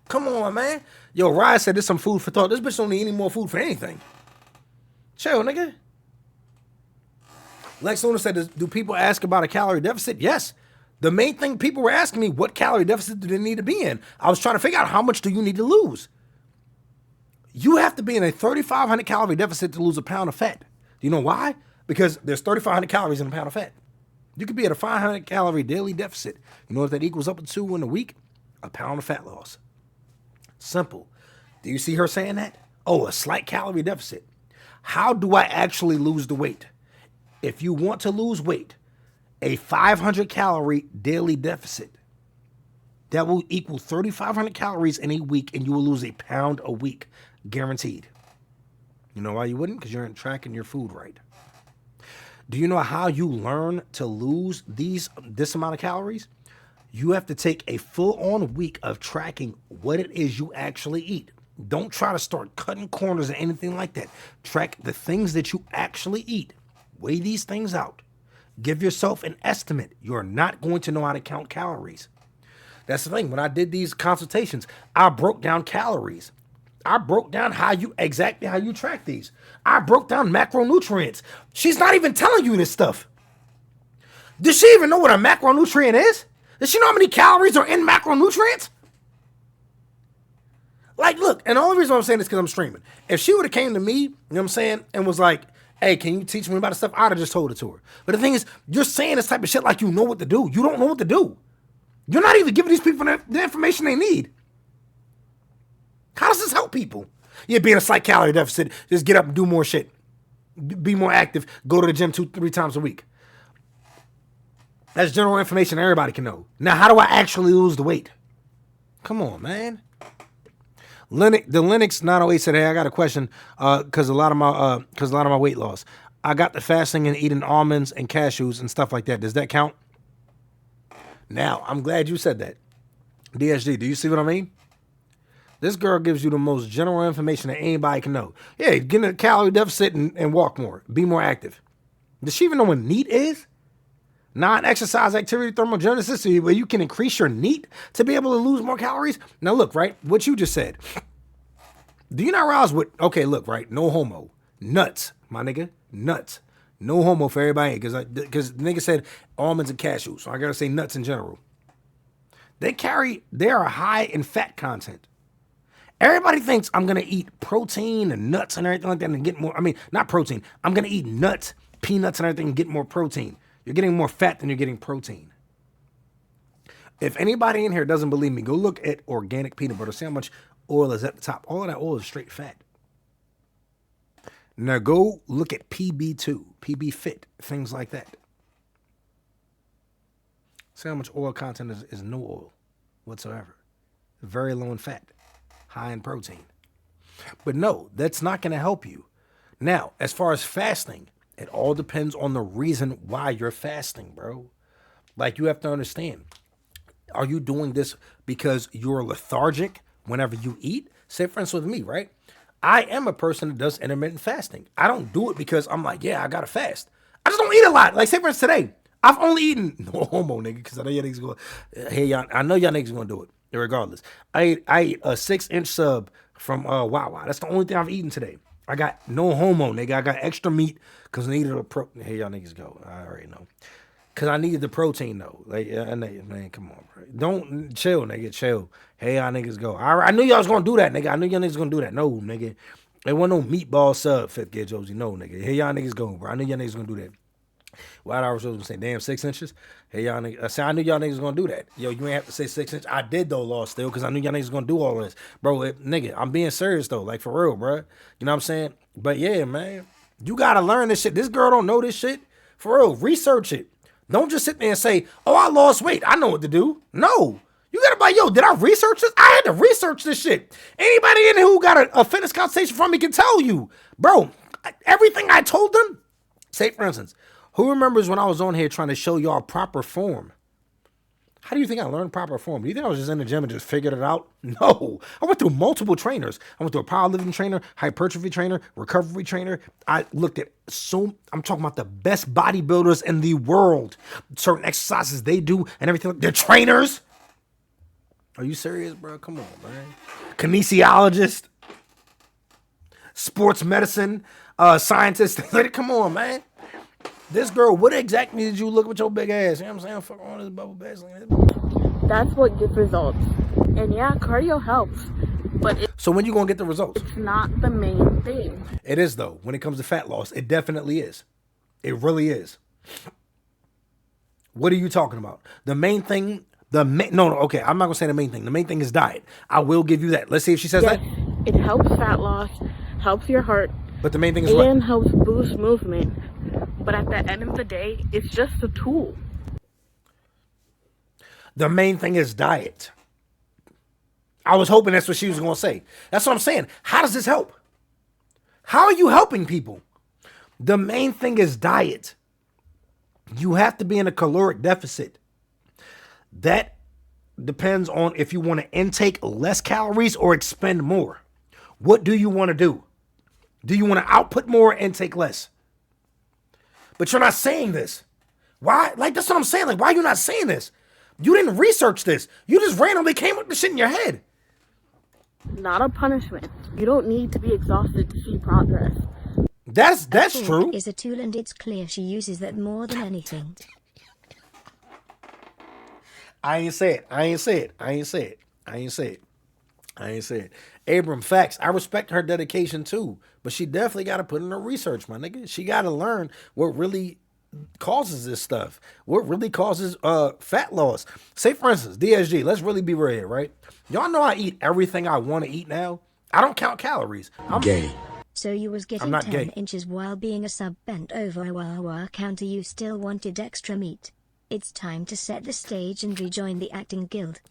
Come on, man. Yo, Ryan said there's some food for thought. This bitch don't need any more food for anything. Chill, nigga. Lex Luna said, do people ask about a calorie deficit? Yes. The main thing people were asking me, what calorie deficit do they need to be in? I was trying to figure out how much do you need to lose? You have to be in a 3,500 calorie deficit to lose a pound of fat. Do you know why? Because there's 3,500 calories in a pound of fat. You could be at a 500 calorie daily deficit. You know what that equals up to in a week? A pound of fat loss. Simple. Do you see her saying that? Oh, a slight calorie deficit. How do I actually lose the weight? If you want to lose weight, a 500 calorie daily deficit, that will equal 3,500 calories in a week, and you will lose a pound a week, guaranteed. You know why you wouldn't? Because you aren't tracking your food right. Do you know how you learn to lose this amount of calories? You have to take a full-on week of tracking what it is you actually eat. Don't try to start cutting corners or anything like that. Track the things that you actually eat. Weigh these things out. Give yourself an estimate. You're not going to know how to count calories. That's the thing. When I did these consultations, I broke down calories. I broke down exactly how you track these. I broke down macronutrients. She's not even telling you this stuff. Does she even know what a macronutrient is? Does she know how many calories are in macronutrients? Like, look, and the only reason I'm saying this is because I'm streaming. If she would have came to me, you know what I'm saying, and was like, hey, can you teach me about this stuff? I'd have just told it to her. But the thing is, you're saying this type of shit like you know what to do. You don't know what to do. You're not even giving these people the information they need. How does this help people? Yeah, be in a slight calorie deficit. Just get up and do more shit. Be more active. Go to the gym 2-3 times a week. That's general information everybody can know. Now, how do I actually lose the weight? Come on, man. The Linux 908 said, hey, I got a question because a lot of my weight loss. I got the fasting and eating almonds and cashews and stuff like that. Does that count? Now, I'm glad you said that. DSG, do you see what I mean? This girl gives you the most general information that anybody can know. Yeah, get in a calorie deficit and walk more. Be more active. Does she even know what NEAT is? Non-exercise activity thermogenesis, where you can increase your NEAT to be able to lose more calories. Now look, right, what you just said. Do you not realize what, okay, look, right, no homo. Nuts, my nigga, nuts. No homo for everybody, because the nigga said almonds and cashews, so I gotta say nuts in general. They are high in fat content. Everybody thinks I'm gonna eat protein and nuts and everything like that and get more, I mean, not protein. I'm gonna eat nuts, peanuts and everything and get more protein. You're getting more fat than you're getting protein. If anybody in here doesn't believe me, go look at organic peanut butter. See how much oil is at the top. All of that oil is straight fat. Now go look at PB2, PB Fit, things like that. See how much oil content is no oil whatsoever. Very low in fat, high in protein. But no, that's not going to help you. Now, as far as fasting, it all depends on the reason why you're fasting, bro. Like, you have to understand, are you doing this because you're lethargic whenever you eat? Say, for instance, with me, right? I am a person that does intermittent fasting. I don't do it because I'm like, yeah, I got to fast. I just don't eat a lot. Like, say, for instance, today, I've only eaten, no homo, nigga, because I know y'all niggas going, hey, y'all, I know y'all niggas going to do it, regardless. I ate a 6-inch sub from Wawa. That's the only thing I've eaten today. I got no homo, nigga. I got extra meat because I needed a protein. Here y'all niggas go. I already know. Because I needed the protein, though. Like, man, come on, bro. Don't chill, nigga. Chill. Hey, y'all niggas go. I knew y'all was going to do that, nigga. I knew y'all niggas going to do that. No, nigga. There wasn't no meatball sub, fifth gear Josie. No, nigga. Here y'all niggas go, bro. I knew y'all niggas going to do that. Why I was supposed to say, damn, 6 inches? Hey, y'all niggas. I said, I knew y'all niggas going to do that. Yo, you ain't have to say 6 inches. I did, though, Law, still, because I knew y'all niggas going to do all this. Bro, nigga, I'm being serious, though. Like, for real, bro. You know what I'm saying? But, yeah, man. You got to learn this shit. This girl don't know this shit. For real, research it. Don't just sit there and say, oh, I lost weight. I know what to do. No. You got to be like, yo, did I research this? I had to research this shit. Anybody in here who got a fitness consultation from me can tell you. Bro, everything I told them, say, for instance, who remembers when I was on here trying to show y'all proper form? How do you think I learned proper form? Do you think I was just in the gym and just figured it out? No. I went through multiple trainers. I went through a powerlifting trainer, hypertrophy trainer, recovery trainer. I looked at I'm talking about the best bodybuilders in the world. Certain exercises they do and everything. They're trainers. Are you serious, bro? Come on, man. Kinesiologist, sports medicine, scientist. Come on, man. This girl, what exactly did you look with your big ass? You know what I'm saying? Fuck on this bubble bass. That's what gets results. And yeah, cardio helps. But so when you going to get the results? It's not the main thing. It is, though. When it comes to fat loss, it definitely is. It really is. What are you talking about? The main thing, okay, I'm not going to say the main thing. The main thing is diet. I will give you that. Let's see if she says that. It helps fat loss, helps your heart. But the main thing is what? And what? helps boost movement. But at the end of the day, it's just a tool. The main thing is diet. I was hoping that's what she was going to say. That's what I'm saying. How does this help? How are you helping people? The main thing is diet. You have to be in a caloric deficit. That depends on if you want to intake less calories or expend more. What do you want to do? Do you want to output more or intake less? But you're not saying this. Why? Like, that's what I'm saying. Like, why are you not saying this? You didn't research this. You just randomly came up with shit in your head. Not a punishment. You don't need to be exhausted to see progress. That's true. Is a tool, and it's clear she uses that more than anything. I ain't say it. Abram, facts. I respect her dedication too, but she definitely got to put in her research, my nigga. She got to learn what really causes this stuff. What really causes fat loss. Say, for instance, DSG, let's really be real here, right? Y'all know I eat everything I want to eat now. I don't count calories. I'm gay. So you was getting 10 gay. inches while being a sub bent over Wawa counter. You still wanted extra meat. It's time to set the stage and rejoin the acting guild.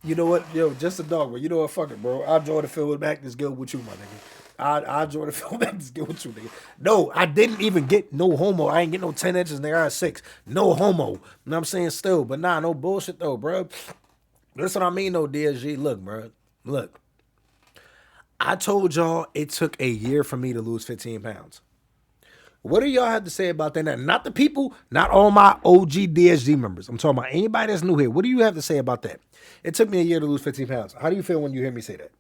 You know what? Yo, just a dog, bro. You know what? Fuck it, bro. I'll join the Field Actors Guild with you, my nigga. I join the film back to get with you, nigga. No, I didn't even get no homo. I ain't get no 10 inches, nigga. I had 6. No homo. You know what I'm saying? Still, but nah, no bullshit though, bro. That's what I mean though, DSG. Look, bro. Look. I told y'all it took a year for me to lose 15 pounds. What do y'all have to say about that? Not the people, not all my OG DSG members. I'm talking about anybody that's new here. What do you have to say about that? It took me a year to lose 15 pounds. How do you feel when you hear me say that?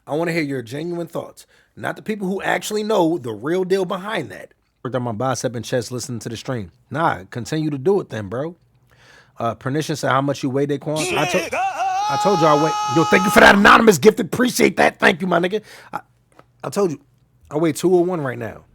I want to hear your genuine thoughts. Not the people who actually know the real deal behind that. Worked on my bicep and chest listening to the stream. Nah, continue to do it then, bro. Pernicious said, how much you weigh, Daquan? I told you I weigh. Yo, thank you for that anonymous gift. Appreciate that. Thank you, my nigga. I told you. I weigh 201 right now.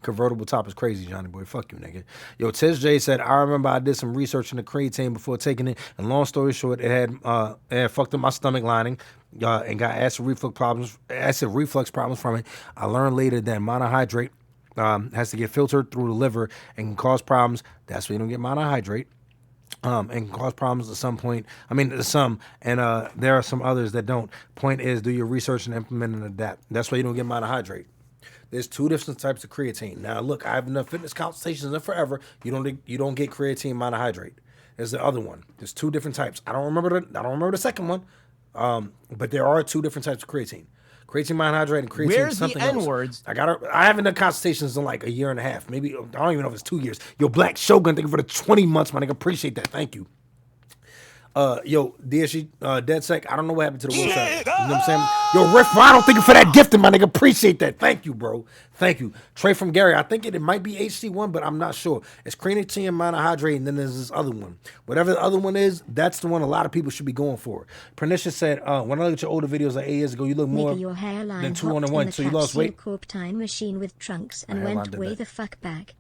Convertible top is crazy, Johnny boy. Fuck you, nigga. Yo, Tiz J said, I remember I did some research in the creatine before taking it, and long story short, it had fucked up my stomach lining and got acid reflux problems from it. I learned later that monohydrate has to get filtered through the liver and can cause problems. That's why you don't get monohydrate. And can cause problems at some point. I mean, some, and there are some others that don't. Point is, do your research and implement and adapt. That's why you don't get monohydrate. There's 2 different types of creatine. Now, look, I have enough fitness consultations and forever. You don't get creatine monohydrate. There's the other one. There's 2 different types. I don't remember the second one, but there are 2 different types of creatine. Creatine monohydrate and creatine Where's something the else. N-words? I haven't done consultations in like a year and a half. Maybe, I don't even know if it's 2 years. Yo, Black Shogun, thank you for the 20 months, my nigga. Appreciate that. Thank you. Yo, DSG, DeadSec, I don't know what happened to the website. You know what I'm saying? Yo, Riff Ron, thank you for that gifting, my nigga. Appreciate that. Thank you, bro. Thank you. Trey from Gary, I think it might be HC1, but I'm not sure. It's creatine monohydrate, and then there's this other one. Whatever the other one is, that's the one a lot of people should be going for. Pernicious said, when I look at your older videos like 8 years ago, you look more your hairline than 2 on 1, so you lost weight. Time machine with trunks and went way the fuck back.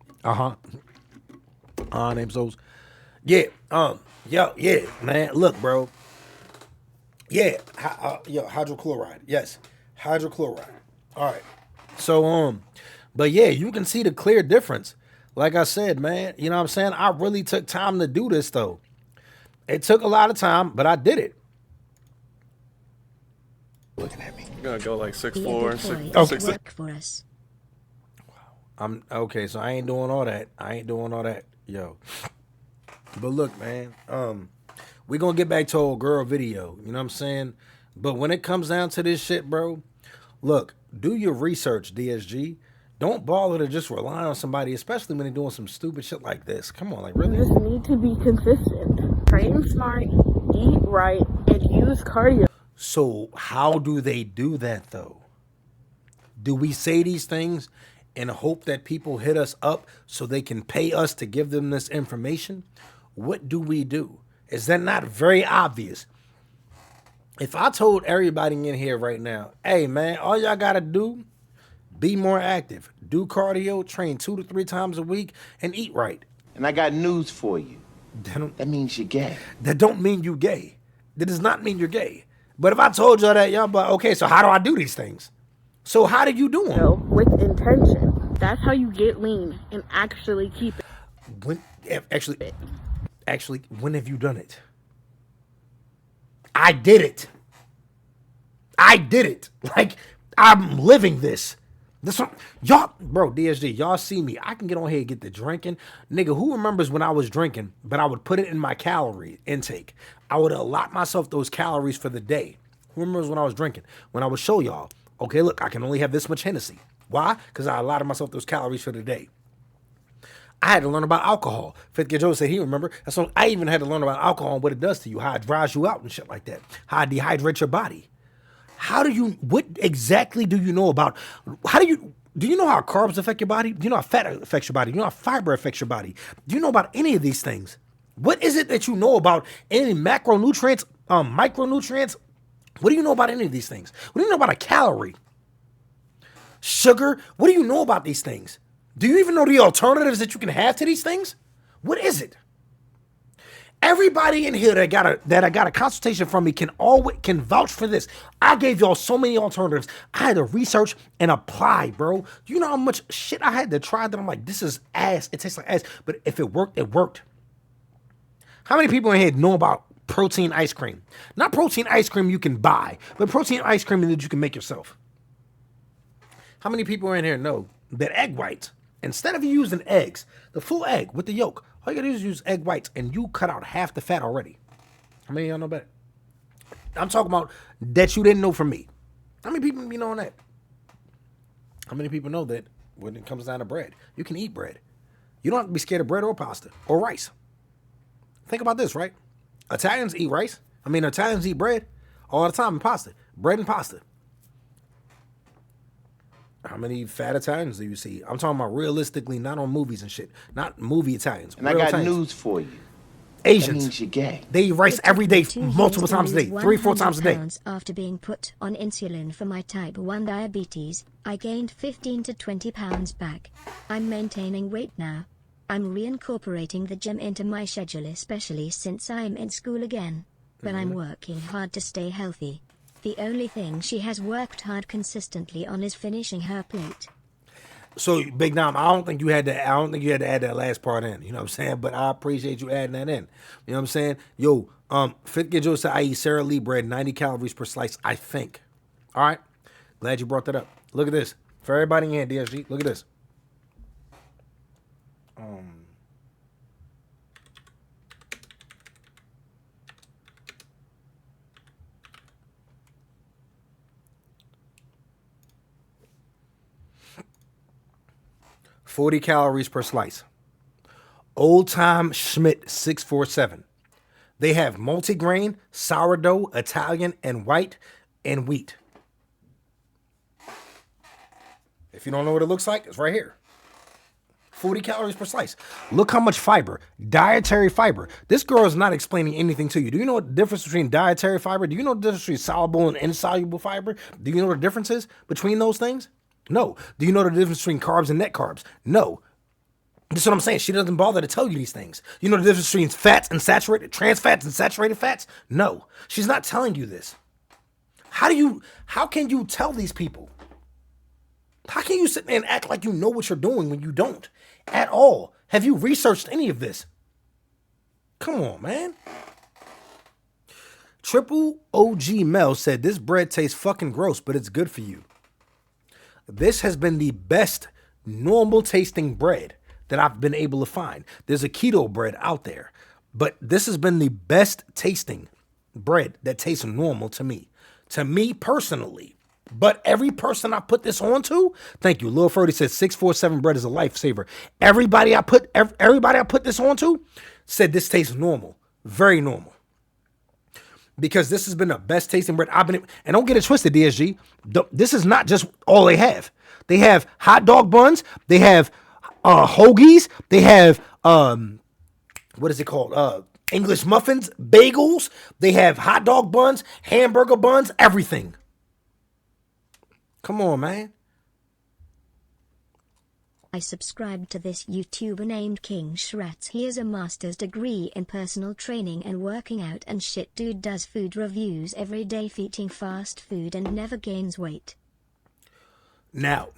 Names those. Yeah, yeah, man. Look, bro. Yeah, hydrochloride. Yes, hydrochloride. All right. So, but yeah, you can see the clear difference. Like I said, man, you know what I'm saying? I really took time to do this, though. It took a lot of time, but I did it. Looking at me. You're gonna go like 6'4", 6'6". Work for us. I'm okay, so I ain't doing all that. Yo. But look, man, we gonna get back to old girl video, you know what I'm saying? But when it comes down to this shit, bro, look, do your research, DSG. Don't bother to just rely on somebody, especially when they're doing some stupid shit like this. Come on, like, really? You just need to be consistent. Train smart, eat right, and use cardio. So how do they do that, though? Do we say these things and hope that people hit us up so they can pay us to give them this information? What do we do? Is that not very obvious? If I told everybody in here right now, hey, man, all y'all got to do, be more active, do cardio, train 2 to 3 times a week, and eat right. And I got news for you. That means you're gay. That don't mean you gay. That does not mean you're gay. But if I told y'all that, y'all be like, okay, so how do I do these things? So how do you do them? So, with intention. That's how you get lean and actually keep it. Actually, when have you done it? I did it. Like, I'm living this. This one, y'all, bro, DSG, y'all see me. I can get on here and get the drinking. Nigga, who remembers when I was drinking, but I would put it in my calorie intake? I would allot myself those calories for the day. Who remembers when I was drinking? When I would show y'all, okay, look, I can only have this much Hennessy. Why? Because I allotted myself those calories for the day. I had to learn about alcohol. Fifth Gear Joe said he remember. That's what I even had to learn about alcohol and what it does to you, how it dries you out and shit like that, how it dehydrates your body. What exactly do you know about, do you know how carbs affect your body? Do you know how fat affects your body? Do you know how fiber affects your body? Do you know about any of these things? What is it that you know about any macronutrients, micronutrients? What do you know about any of these things? What do you know about a calorie? Sugar? What do you know about these things? Do you even know the alternatives that you can have to these things? What is it? Everybody in here that I got a consultation from me can vouch for this. I gave y'all so many alternatives. I had to research and apply, bro. Do you know how much shit I had to try that I'm like, this is ass. It tastes like ass. But if it worked, it worked. How many people in here know about protein ice cream? Not protein ice cream you can buy, but protein ice cream that you can make yourself. How many people in here know that egg whites, instead of you using eggs, the full egg with the yolk, all you gotta do is use egg whites and you cut out half the fat already. How many of y'all know that? I'm talking about that you didn't know from me. How many people be knowing that? How many people know that when it comes down to bread, you can eat bread. You don't have to be scared of bread or pasta or rice. Think about this, right? Italians eat rice. Italians eat bread all the time and pasta. Bread and pasta. How many fat Italians do you see? I'm talking about realistically, not on movies and shit. Not movie Italians. And I got Italians. news for you. Asians. That means you're gay. They eat rice every day, multiple times a day, 3-4 times a day. After being put on insulin for my type 1 diabetes, I gained 15 to 20 pounds back. I'm maintaining weight now. I'm reincorporating the gym into my schedule, especially since I'm in school again. But I'm working hard to stay healthy. The only thing she has worked hard consistently on is finishing her plate. So, Big Dom, I don't think you had to add that last part in. You know what I'm saying? But I appreciate you adding that in. You know what I'm saying? Yo, Fifth Kid Joe said I eat Sara Lee bread, 90 calories per slice, I think. All right. Glad you brought that up. Look at this. For everybody in here, DSG, look at this. 40 calories per slice. Old Time Schmidt 647. They have multigrain, sourdough, Italian, and white, and wheat. If you don't know what it looks like, it's right here. 40 calories per slice. Look how much fiber. Dietary fiber. This girl is not explaining anything to you. Do you know what the difference between dietary fiber? Do you know the difference between soluble and insoluble fiber? Do you know what the difference is between those things? No. Do you know the difference between carbs and net carbs? No. That's what I'm saying. She doesn't bother to tell you these things. You know the difference between fats and saturated, trans fats and saturated fats? No. She's not telling you this. How can you tell these people? How can you sit there and act like you know what you're doing when you don't at all? Have you researched any of this? Come on, man. Triple OG Mel said this bread tastes fucking gross, but it's good for you. This has been the best normal tasting bread that I've been able to find. There's a keto bread out there, but this has been the best tasting bread that tastes normal to me personally. But every person I put this on to, thank you. Lil Ferdy said 647 bread is a lifesaver. Everybody I put this on to said this tastes normal, very normal. Because this has been the best tasting bread and don't get it twisted, DSG. This is not just all they have. They have hot dog buns. They have hoagies. They have what is it called? English muffins, bagels. They have hot dog buns, hamburger buns, everything. Come on, man. I subscribed to this YouTuber named King Shrats. He has a master's degree in personal training and working out and shit. Dude does food reviews every day, eating fast food and never gains weight. Now.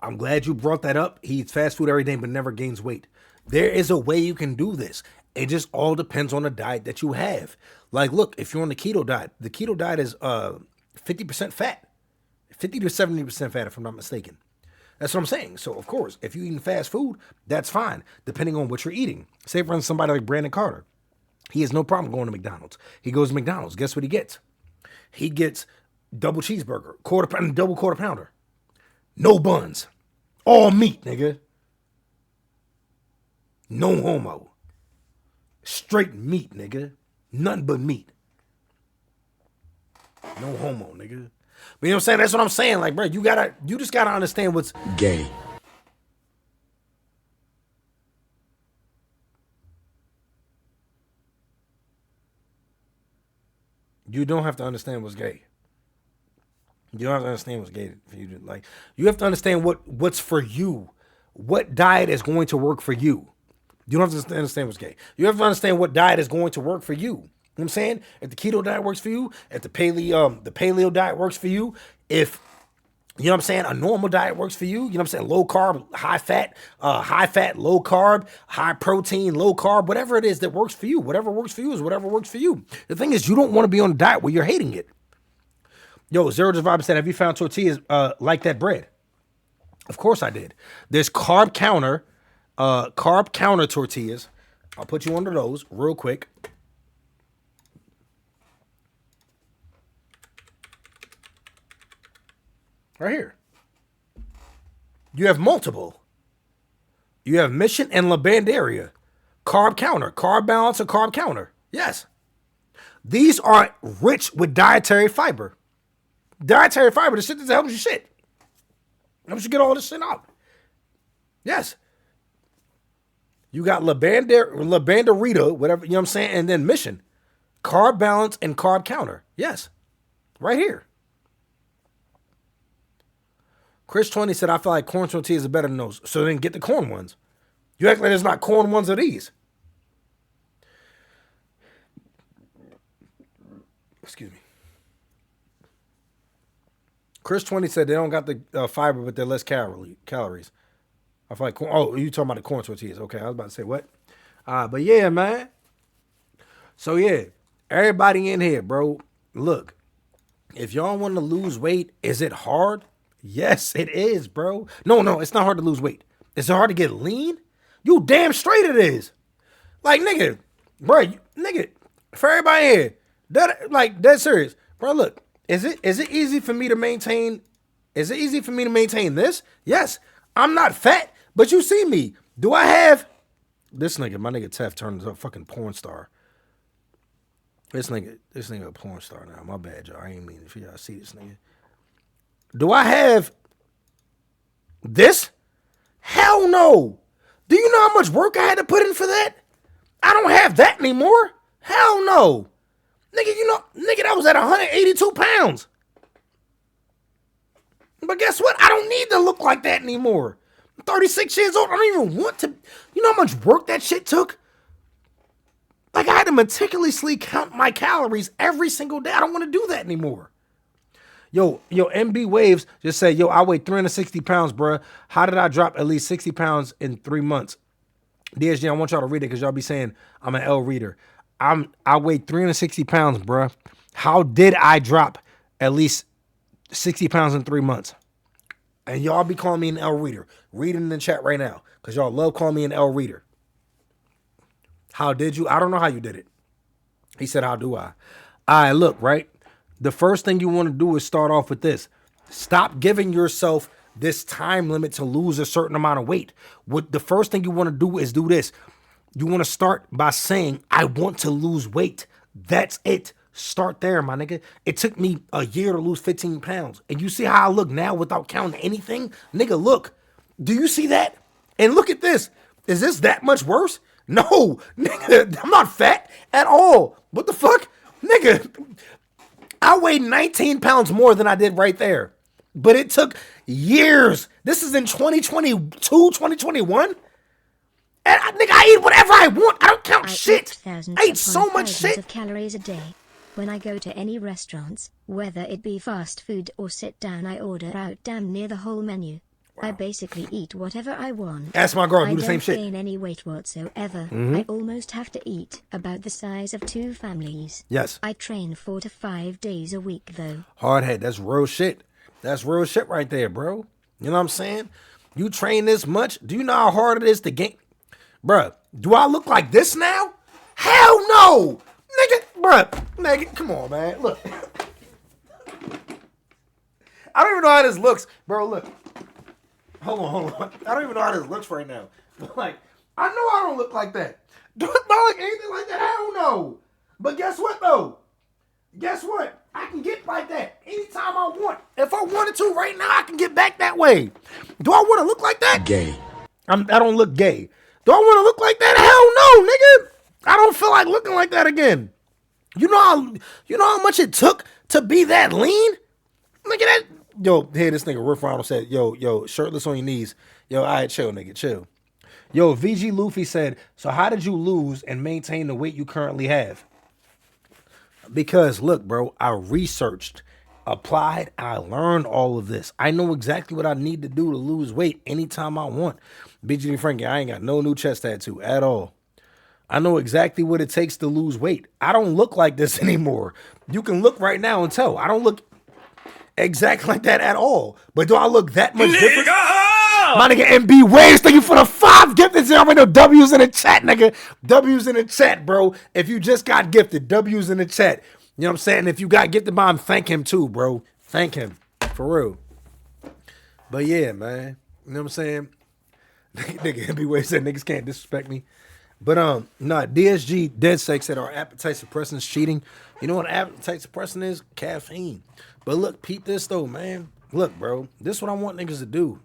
I'm glad you brought that up. He eats fast food every day but never gains weight. There is a way you can do this. It just all depends on the diet that you have. Like, look, if you're on the keto diet is 50% fat. 50 to 70% fat, if I'm not mistaken. That's what I'm saying. So, of course, if you're eating fast food, that's fine, depending on what you're eating. Say, for instance, somebody like Brandon Carter. He has no problem going to McDonald's. He goes to McDonald's. Guess what he gets? He gets double cheeseburger, double quarter pounder. No buns. All meat, nigga. No homo. Straight meat, nigga. Nothing but meat. No homo, nigga. But you know what I'm saying? That's what I'm saying. Like, bro, you just gotta understand what's gay. You don't have to understand what's gay. You don't have to understand what's gay for you to like. You have to understand what's for you. What diet is going to work for you. You don't have to understand what's gay. You have to understand what diet is going to work for you. You know what I'm saying? If the keto diet works for you, if the paleo diet works for you, if, you know what I'm saying, a normal diet works for you, you know what I'm saying, low carb, high fat, low carb, high protein, low carb, whatever it is that works for you, whatever works for you is whatever works for you. The thing is, you don't want to be on a diet where you're hating it. Yo, Zero Just Vibe said, have you found tortillas like that bread? Of course I did. There's carb counter tortillas. I'll put you under those real quick. Right here. You have multiple. You have Mission and La Banderia. Carb counter, carb balance, and carb counter. Yes. These are rich with dietary fiber. Dietary fiber, the shit that helps you shit. Helps you get all this shit out. Yes. You got La Banderita, whatever, you know what I'm saying? And then Mission. Carb balance and carb counter. Yes. Right here. Chris 20 said, I feel like corn tortillas are better than those. So then get the corn ones. You act like there's not corn ones of these. Excuse me. Chris 20 said they don't got the fiber, but they're less calories. I feel like corn. Oh, you talking about the corn tortillas. Okay, I was about to say what? But yeah, man. So yeah, everybody in here, bro. Look, if y'all want to lose weight, is it hard? Yes, it is, bro. No, it's not hard to lose weight. Is it hard to get lean? You damn straight it is. Like, nigga, bro, nigga, for everybody here, dead serious. Bro, look, is it easy for me to maintain? Is it easy for me to maintain this? Yes. I'm not fat, but you see me. Do I have this nigga? My nigga Tef turned into a fucking porn star. This nigga a porn star now. My bad, y'all. I ain't mean if y'all see this nigga. Do I have this? Hell no. Do you know how much work I had to put in for that? I don't have that anymore. Hell no. Nigga, that was at 182 pounds. But guess what? I don't need to look like that anymore. I'm 36 years old. I don't even want to. You know how much work that shit took? Like, I had to meticulously count my calories every single day. I don't want to do that anymore. Yo, MB Waves just said, yo, I weigh 360 pounds, bruh. How did I drop at least 60 pounds in 3 months? DSG, I want y'all to read it because y'all be saying I'm an L reader. I weigh 360 pounds, bruh. How did I drop at least 60 pounds in 3 months? And y'all be calling me an L reader. Read it in the chat right now because y'all love calling me an L reader. How did you? I don't know how you did it. He said, how do I? All right, look, right? The first thing you want to do is start off with this. Stop giving yourself this time limit to lose a certain amount of weight. What the first thing you want to do is do this. You want to start by saying, I want to lose weight. That's it. Start there, my nigga. It took me a year to lose 15 pounds. And you see how I look now without counting anything? Nigga, look. Do you see that? And look at this. Is this that much worse? No, nigga, I'm not fat at all. What the fuck? Nigga, I weighed 19 pounds more than I did right there. But it took years. This is in 2022, 2021. And nigga, I eat whatever I want. I don't count shit. I eat so much shit. Of calories a day. When I go to any restaurants, whether it be fast food or sit down, I order out damn near the whole menu. Wow. I basically eat whatever I want. Ask my girl, do the same shit. I don't gain any weight whatsoever. Mm-hmm. I almost have to eat about the size of 2 families. Yes. I train 4 to 5 days a week though. Hard head, that's real shit. That's real shit right there, bro. You know what I'm saying? You train this much. Do you know how hard it is to gain? Bruh, do I look like this now? Hell no! Nigga, come on, man. Look. I don't even know how this looks. Bro, look. Hold on. I don't even know how this looks right now. But like, I know I don't look like that. Do I look anything like that? Hell no. But guess what, though? Guess what? I can get like that anytime I want. If I wanted to right now, I can get back that way. Do I want to look like that? Gay. I don't look gay. Do I want to look like that? Hell no, nigga. I don't feel like looking like that again. You know how much it took to be that lean? Look at that. Yo, hey, this nigga Riff Ronald said, yo, shirtless on your knees. Yo, all right, chill, nigga, chill. Yo, VG Luffy said, so how did you lose and maintain the weight you currently have? Because, look, bro, I researched, applied, I learned all of this. I know exactly what I need to do to lose weight anytime I want. BG Frankie, I ain't got no new chest tattoo at all. I know exactly what it takes to lose weight. I don't look like this anymore. You can look right now and tell. I don't look exactly like that at all. But do I look that much different? My nigga MB Waves, thank you for the 5 gifted. I already know W's in the chat, nigga. W's in the chat, bro. If you just got gifted, W's in the chat. You know what I'm saying? If you got gifted by him, thank him too, bro. Thank him. For real. But yeah, man. You know what I'm saying? Nigga MB Waves said niggas can't disrespect me. But DSG Dead Sex said our appetite suppressant is cheating. You know what appetite suppressant is? Caffeine. But look, peep this though, man. Look, bro, this is what I want niggas to do.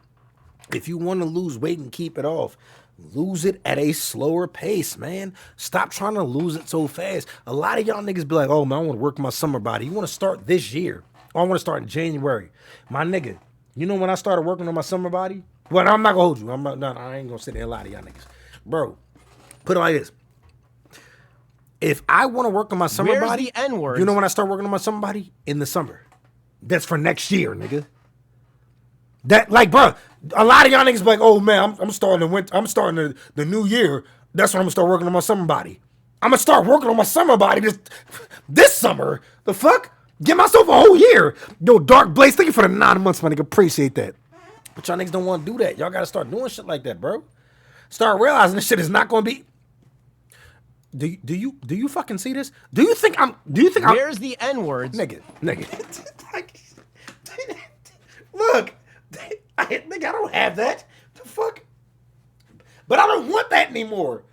If you want to lose weight and keep it off, lose it at a slower pace, man. Stop trying to lose it so fast. A lot of y'all niggas be like, oh man, I want to work my summer body. You want to start this year. Oh, I want to start in January. My nigga, you know when I started working on my summer body? Well, I'm not going to hold you. I ain't going to sit there and lie to y'all niggas. Bro, put it like this. If I want to work on my summer body, the N-word? You know when I start working on my summer body? In the summer. That's for next year, nigga. That, like, bro, a lot of y'all niggas be like, oh man, I'm starting the winter, I'm starting the new year. That's when I'm gonna start working on my summer body. I'm gonna start working on my summer body this summer. The fuck? Give myself a whole year. Yo, Dark Blaze, thank you for the 9 months, my nigga. Appreciate that. But y'all niggas don't want to do that. Y'all gotta start doing shit like that, bro. Start realizing this shit is not gonna be. Do you fucking see this? Do you think Where's the N-words? Nigga. Look, nigga, I don't have that. The fuck? But I don't want that anymore.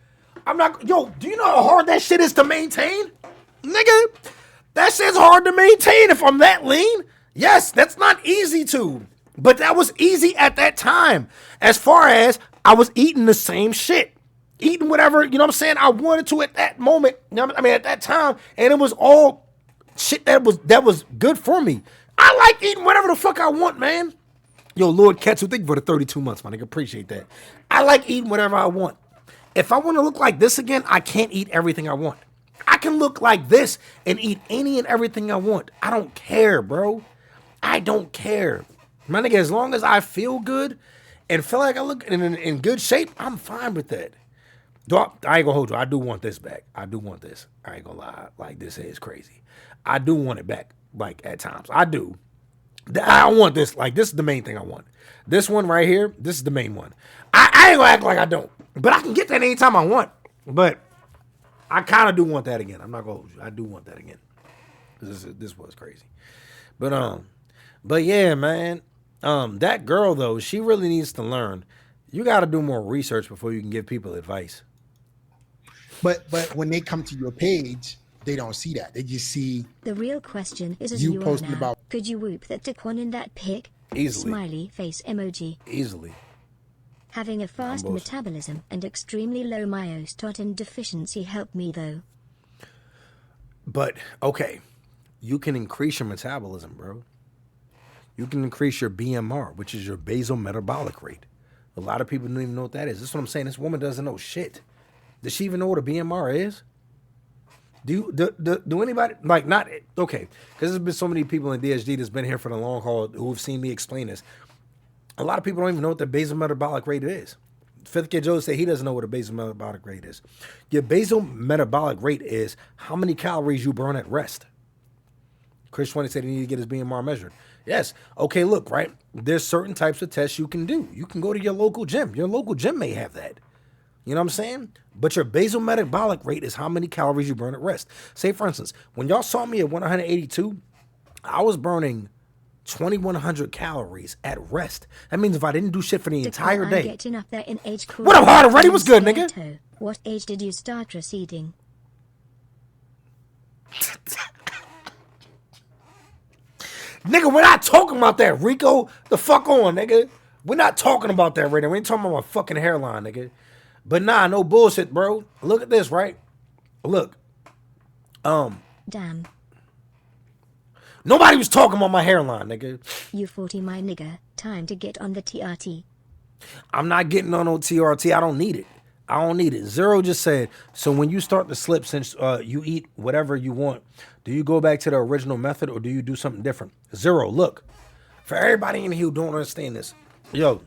I'm not. Yo, do you know how hard that shit is to maintain, nigga? That shit's hard to maintain if I'm that lean. Yes, that's not easy to. But that was easy at that time. As far as I was eating the same shit. Eating whatever, you know what I'm saying, I wanted to at that moment, you know what I mean, at that time, and it was all shit that was good for me. I like eating whatever the fuck I want, man. Yo, Lord Ketsu, thank you for the 32 months, my nigga, appreciate that. I like eating whatever I want. If I want to look like this again, I can't eat everything I want. I can look like this and eat any and everything I want. I don't care, bro. I don't care. My nigga, as long as I feel good and feel like I look in good shape, I'm fine with that. I ain't gonna hold you. I do want this back. I do want this. I ain't gonna lie. Like, this is crazy. I do want it back. Like, at times. I do. I want this. Like, this is the main thing I want. This one right here, this is the main one. I ain't gonna act like I don't. But I can get that anytime I want. But I kind of do want that again. I'm not gonna hold you. I do want that again. This was crazy. But yeah, man. That girl, though, she really needs to learn. You got to do more research before you can give people advice. But when they come to your page, they don't see that. They just see the real question is, as you you posting are now, about. could you whoop that Daquan in that pic? Easily. Smiley face emoji. Easily. Having a fast metabolism and extremely low myostatin deficiency helped me though. But okay, you can increase your metabolism, bro. You can increase your BMR, which is your basal metabolic rate. A lot of people don't even know what that is. That's what I'm saying. This woman doesn't know shit. Does she even know what a BMR is? Do anybody, like, not, okay, because there's been so many people in DSG that's been here for the long haul who have seen me explain this. A lot of people don't even know what the basal metabolic rate is. Fifth Kid Joe said he doesn't know what a basal metabolic rate is. Your basal metabolic rate is how many calories you burn at rest. Chris 20 said he needed to get his BMR measured. Yes. Okay, look, right? There's certain types of tests you can do. You can go to your local gym. Your local gym may have that. You know what I'm saying? But your basal metabolic rate is how many calories you burn at rest. Say, for instance, when y'all saw me at 182, I was burning 2,100 calories at rest. That means if I didn't do shit for the entire day. Getting up there in age. What up, hard already? What's good, nigga? What age did you start receding? Nigga, we're not talking about that, Rico. The fuck on, nigga. We're not talking about that right now. We ain't talking about my fucking hairline, nigga. But nah, no bullshit, bro. Look at this, right? Look. Damn. Nobody was talking about my hairline, nigga. You 40, my nigga. Time to get on the TRT. I'm not getting on no TRT. I don't need it. I don't need it. Zero just said, so when you start to slip, since you eat whatever you want, do you go back to the original method or do you do something different? Zero, look. For everybody in here who don't understand this, yo,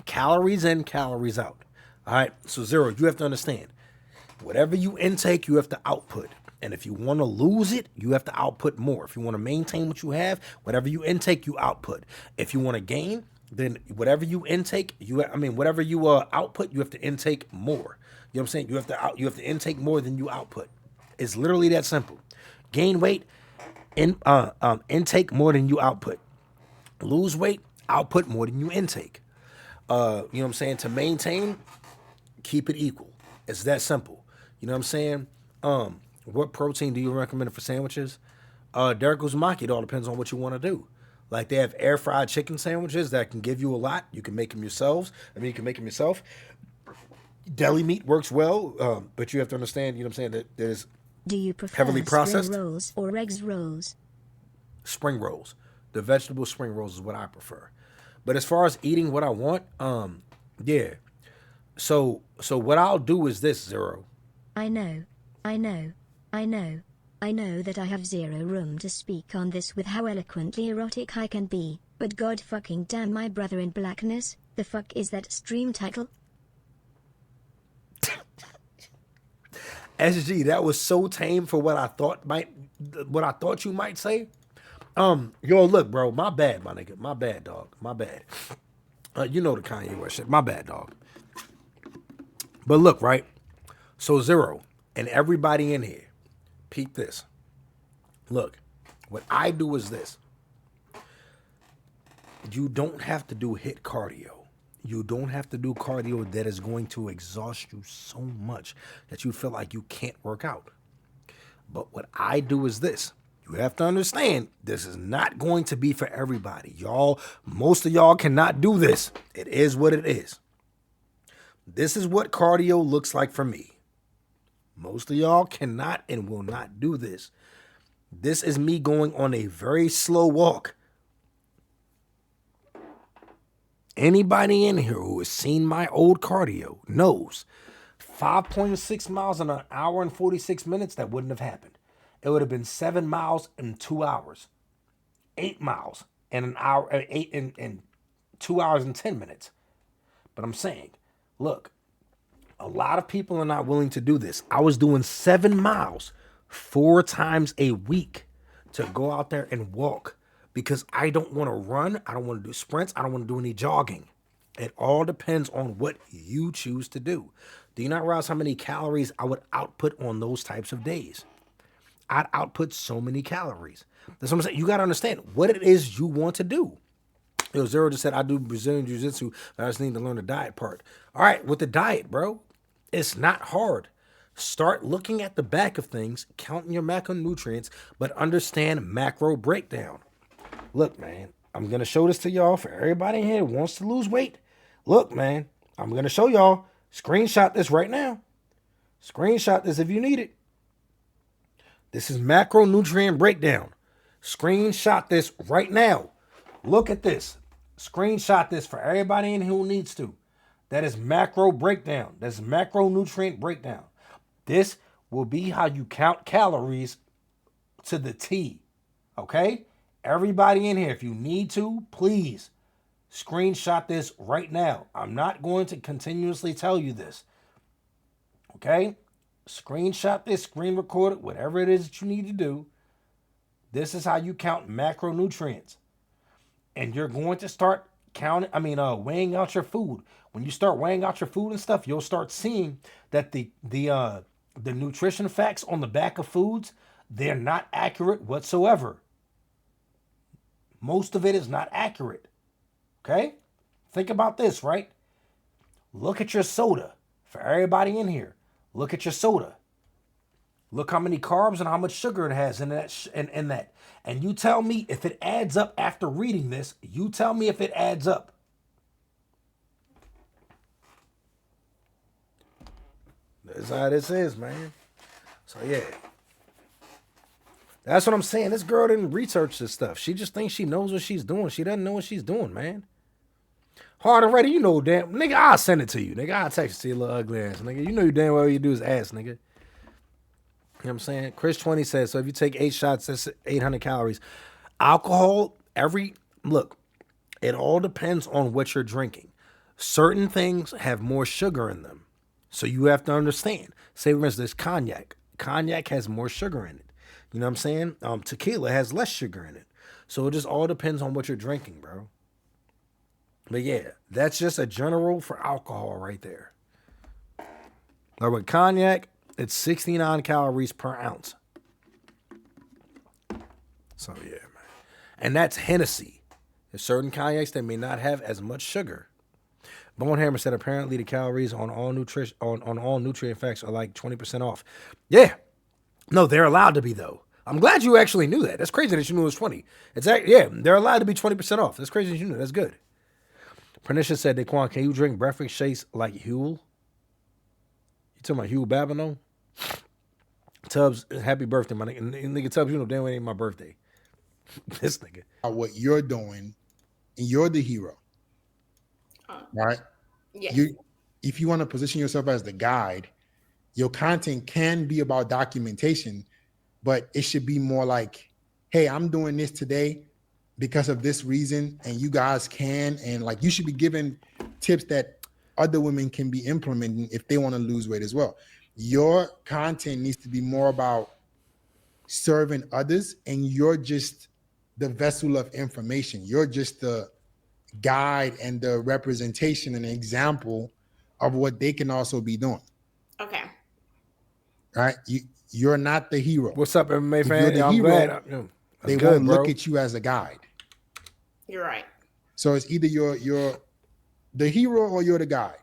calories in, calories out. All right? So Zero, you have to understand. Whatever you intake, you have to output. And if you want to lose it, you have to output more. If you want to maintain what you have, whatever you intake, you output. If you want to gain, then whatever you intake, whatever you output, you have to intake more. You know what I'm saying? You have to intake more than you output. It's literally that simple. Gain weight, intake more than you output. Lose weight, output more than you intake. You know what I'm saying? To maintain, keep it equal. It's that simple. You know what I'm saying? What protein do you recommend for sandwiches? Derek Uzumaki, it all depends on what you want to do. Like they have air fried chicken sandwiches that can give you a lot. You can make them yourselves. You can make them yourself. Deli meat works well, but you have to understand, you know what I'm saying, that there's Do you prefer heavily processed spring rolls or eggs rolls? Spring rolls. The vegetable spring rolls is what I prefer. But as far as eating what I want, yeah. So what I'll do is this, Zero. I know that I have zero room to speak on this with how eloquently erotic I can be, but god fucking damn my brother in blackness, the fuck is that stream title? SG, that was so tame for what I thought you might say. Yo, look, bro, my bad, my nigga. My bad, dog. My bad. You know the Kanye West shit. My bad, dog. But look, right? So Zero and everybody in here, peep this. Look, what I do is this. You don't have to do HIIT cardio. You don't have to do cardio that is going to exhaust you so much that you feel like you can't work out. But what I do is this. You have to understand, this is not going to be for everybody. Most of y'all cannot do this. It is what it is. This is what cardio looks like for me. Most of y'all cannot and will not do this. This is me going on a very slow walk. Anybody in here who has seen my old cardio knows 5.6 miles in an hour and 46 minutes, that wouldn't have happened. It would have been 7 miles in 2 hours, 8 miles in an hour, 8 in 2 hours and 10 minutes. But I'm saying, look, a lot of people are not willing to do this. I was doing 7 miles 4 times a week to go out there and walk because I don't want to run. I don't want to do sprints. I don't want to do any jogging. It all depends on what you choose to do. Do you not realize how many calories I would output on those types of days? I'd output so many calories. That's what I'm saying. You got to understand what it is you want to do. Yo, Zero just said, I do Brazilian Jiu-Jitsu, but I just need to learn the diet part. All right, with the diet, bro, it's not hard. Start looking at the back of things, counting your macronutrients, but understand macro breakdown. Look, man, I'm going to show this to y'all for everybody in here who wants to lose weight. Look, man, I'm going to show y'all. Screenshot this right now. Screenshot this if you need it. This is macronutrient breakdown. Screenshot this right now. Look at this. Screenshot this for everybody in here who needs to. That is macro breakdown. That's macronutrient breakdown. This will be how you count calories to the T. Okay? Everybody in here, if you need to, please screenshot this right now. I'm not going to continuously tell you this. Okay? Screenshot this, screen record it, whatever it is that you need to do. This is how you count macronutrients. And you're going to start weighing out your food. When you start weighing out your food and stuff, you'll start seeing that the nutrition facts on the back of foods, they're not accurate whatsoever. Most of it is not accurate. Okay? Think about this, right? Look at your soda. For everybody in here, look at your soda. Look how many carbs and how much sugar it has in that. And you tell me if it adds up after reading this. You tell me if it adds up. That's how this is, man. So, yeah. That's what I'm saying. This girl didn't research this stuff. She just thinks she knows what she's doing. She doesn't know what she's doing, man. Hard and ready, you know damn. Nigga, I'll send it to you. Nigga, I'll text it to your little ugly ass. Nigga, you know you damn well you do is ass, nigga. You know what I'm saying? Chris 20 says, so if you take 8 shots, that's 800 calories. Alcohol, look, it all depends on what you're drinking. Certain things have more sugar in them. So you have to understand. Say, for instance, cognac. Cognac has more sugar in it. You know what I'm saying? Tequila has less sugar in it. So it just all depends on what you're drinking, bro. But yeah, that's just a general for alcohol right there. Now with cognac, it's 69 calories per ounce. So yeah, man. And that's Hennessy. There's certain cognacs that may not have as much sugar. Bonehammer said apparently the calories on all nutrient facts are like 20% off. Yeah. No, they're allowed to be though. I'm glad you actually knew that. That's crazy that you knew it was 20. Yeah, they're allowed to be 20% off. That's crazy that you knew. That's good. Pernicious said, Daquan, can you drink breakfast shakes like Huel? You talking about Huel Babino? Tubbs, happy birthday, my nigga. Nigga Tubbs, you know damn well it ain't my birthday. This nigga. What you're doing, and you're the hero. Right? Yeah. If you want to position yourself as the guide, your content can be about documentation, but it should be more like, hey, I'm doing this today because of this reason, and you guys can, and like you should be giving tips that other women can be implementing if they want to lose weight as well. Your content needs to be more about serving others, and you're just the vessel of information. You're just the guide and the representation and example of what they can also be doing. Okay. Right? You're not the hero. What's up, MMA fan? You're the I'm hero, glad. They good, won't bro. look at you as a guide. You're right. So it's either you're the hero or you're the guide.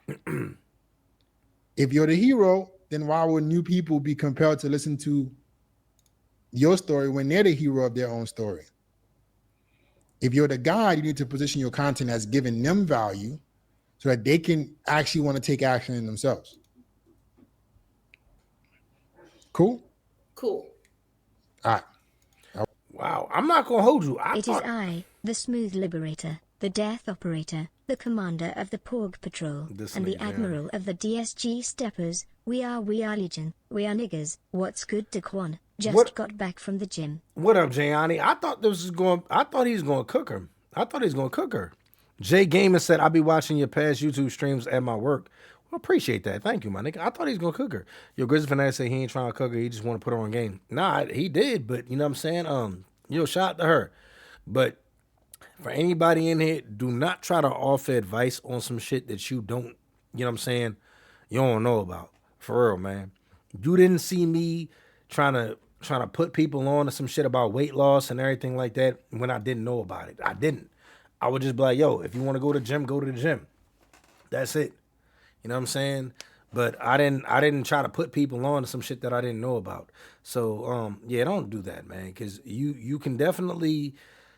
If you're the hero, then why would new people be compelled to listen to your story when they're the hero of their own story? If you're the guide, you need to position your content as giving them value so that they can actually want to take action in themselves. Cool? Cool. All right. Wow, I'm not going to hold you. It is I, the Smooth Liberator, the Death Operator, the Commander of the Porg Patrol, and the Admiral of the DSG Steppers. We are Legion. We are niggas. What's good, Daquan? Just got back from the gym. What up, Jayani? I thought he was going to cook her. Jay Gamer said, I'll be watching your past YouTube streams at my work. Well, appreciate that. Thank you, my nigga. I thought he was going to cook her. Yo, Grizzly Fanatic said he ain't trying to cook her. He just want to put her on game. Nah, he did, but you know what I'm saying? Shout out to her. But for anybody in here, do not try to offer advice on some shit that you don't, you know what I'm saying, you don't know about. For real, man. You didn't see me trying to put people on to some shit about weight loss and everything like that when I didn't know about it. I didn't. I would just be like, yo, if you want to go to the gym, go to the gym. That's it. You know what I'm saying? But I didn't try to put people on to some shit that I didn't know about. So yeah, don't do that, man, because you can definitely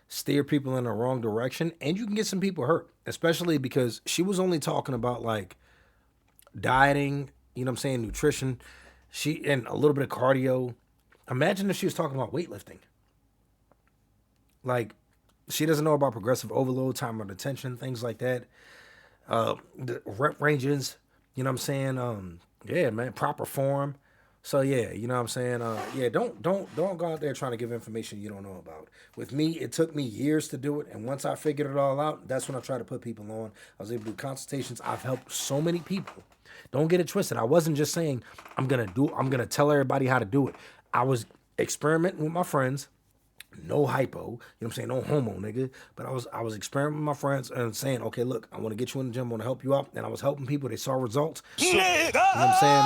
steer people in the wrong direction, and you can get some people hurt, especially because she was only talking about like dieting, you know what I'm saying, nutrition, and a little bit of cardio. Imagine if she was talking about weightlifting. Like, she doesn't know about progressive overload, time of attention, things like that. The rep ranges, you know what I'm saying? Yeah, man, proper form. So yeah, you know what I'm saying? Yeah, don't go out there trying to give information you don't know about. With me, it took me years to do it, and once I figured it all out, that's when I tried to put people on. I was able to do consultations. I've helped so many people. Don't get it twisted. I wasn't just saying I'm gonna tell everybody how to do it. I was experimenting with my friends. No hypo, you know what I'm saying? No homo, nigga. But I was experimenting with my friends and saying, okay, look, I want to get you in the gym, I want to help you out. And I was helping people. They saw results. You know what I'm saying?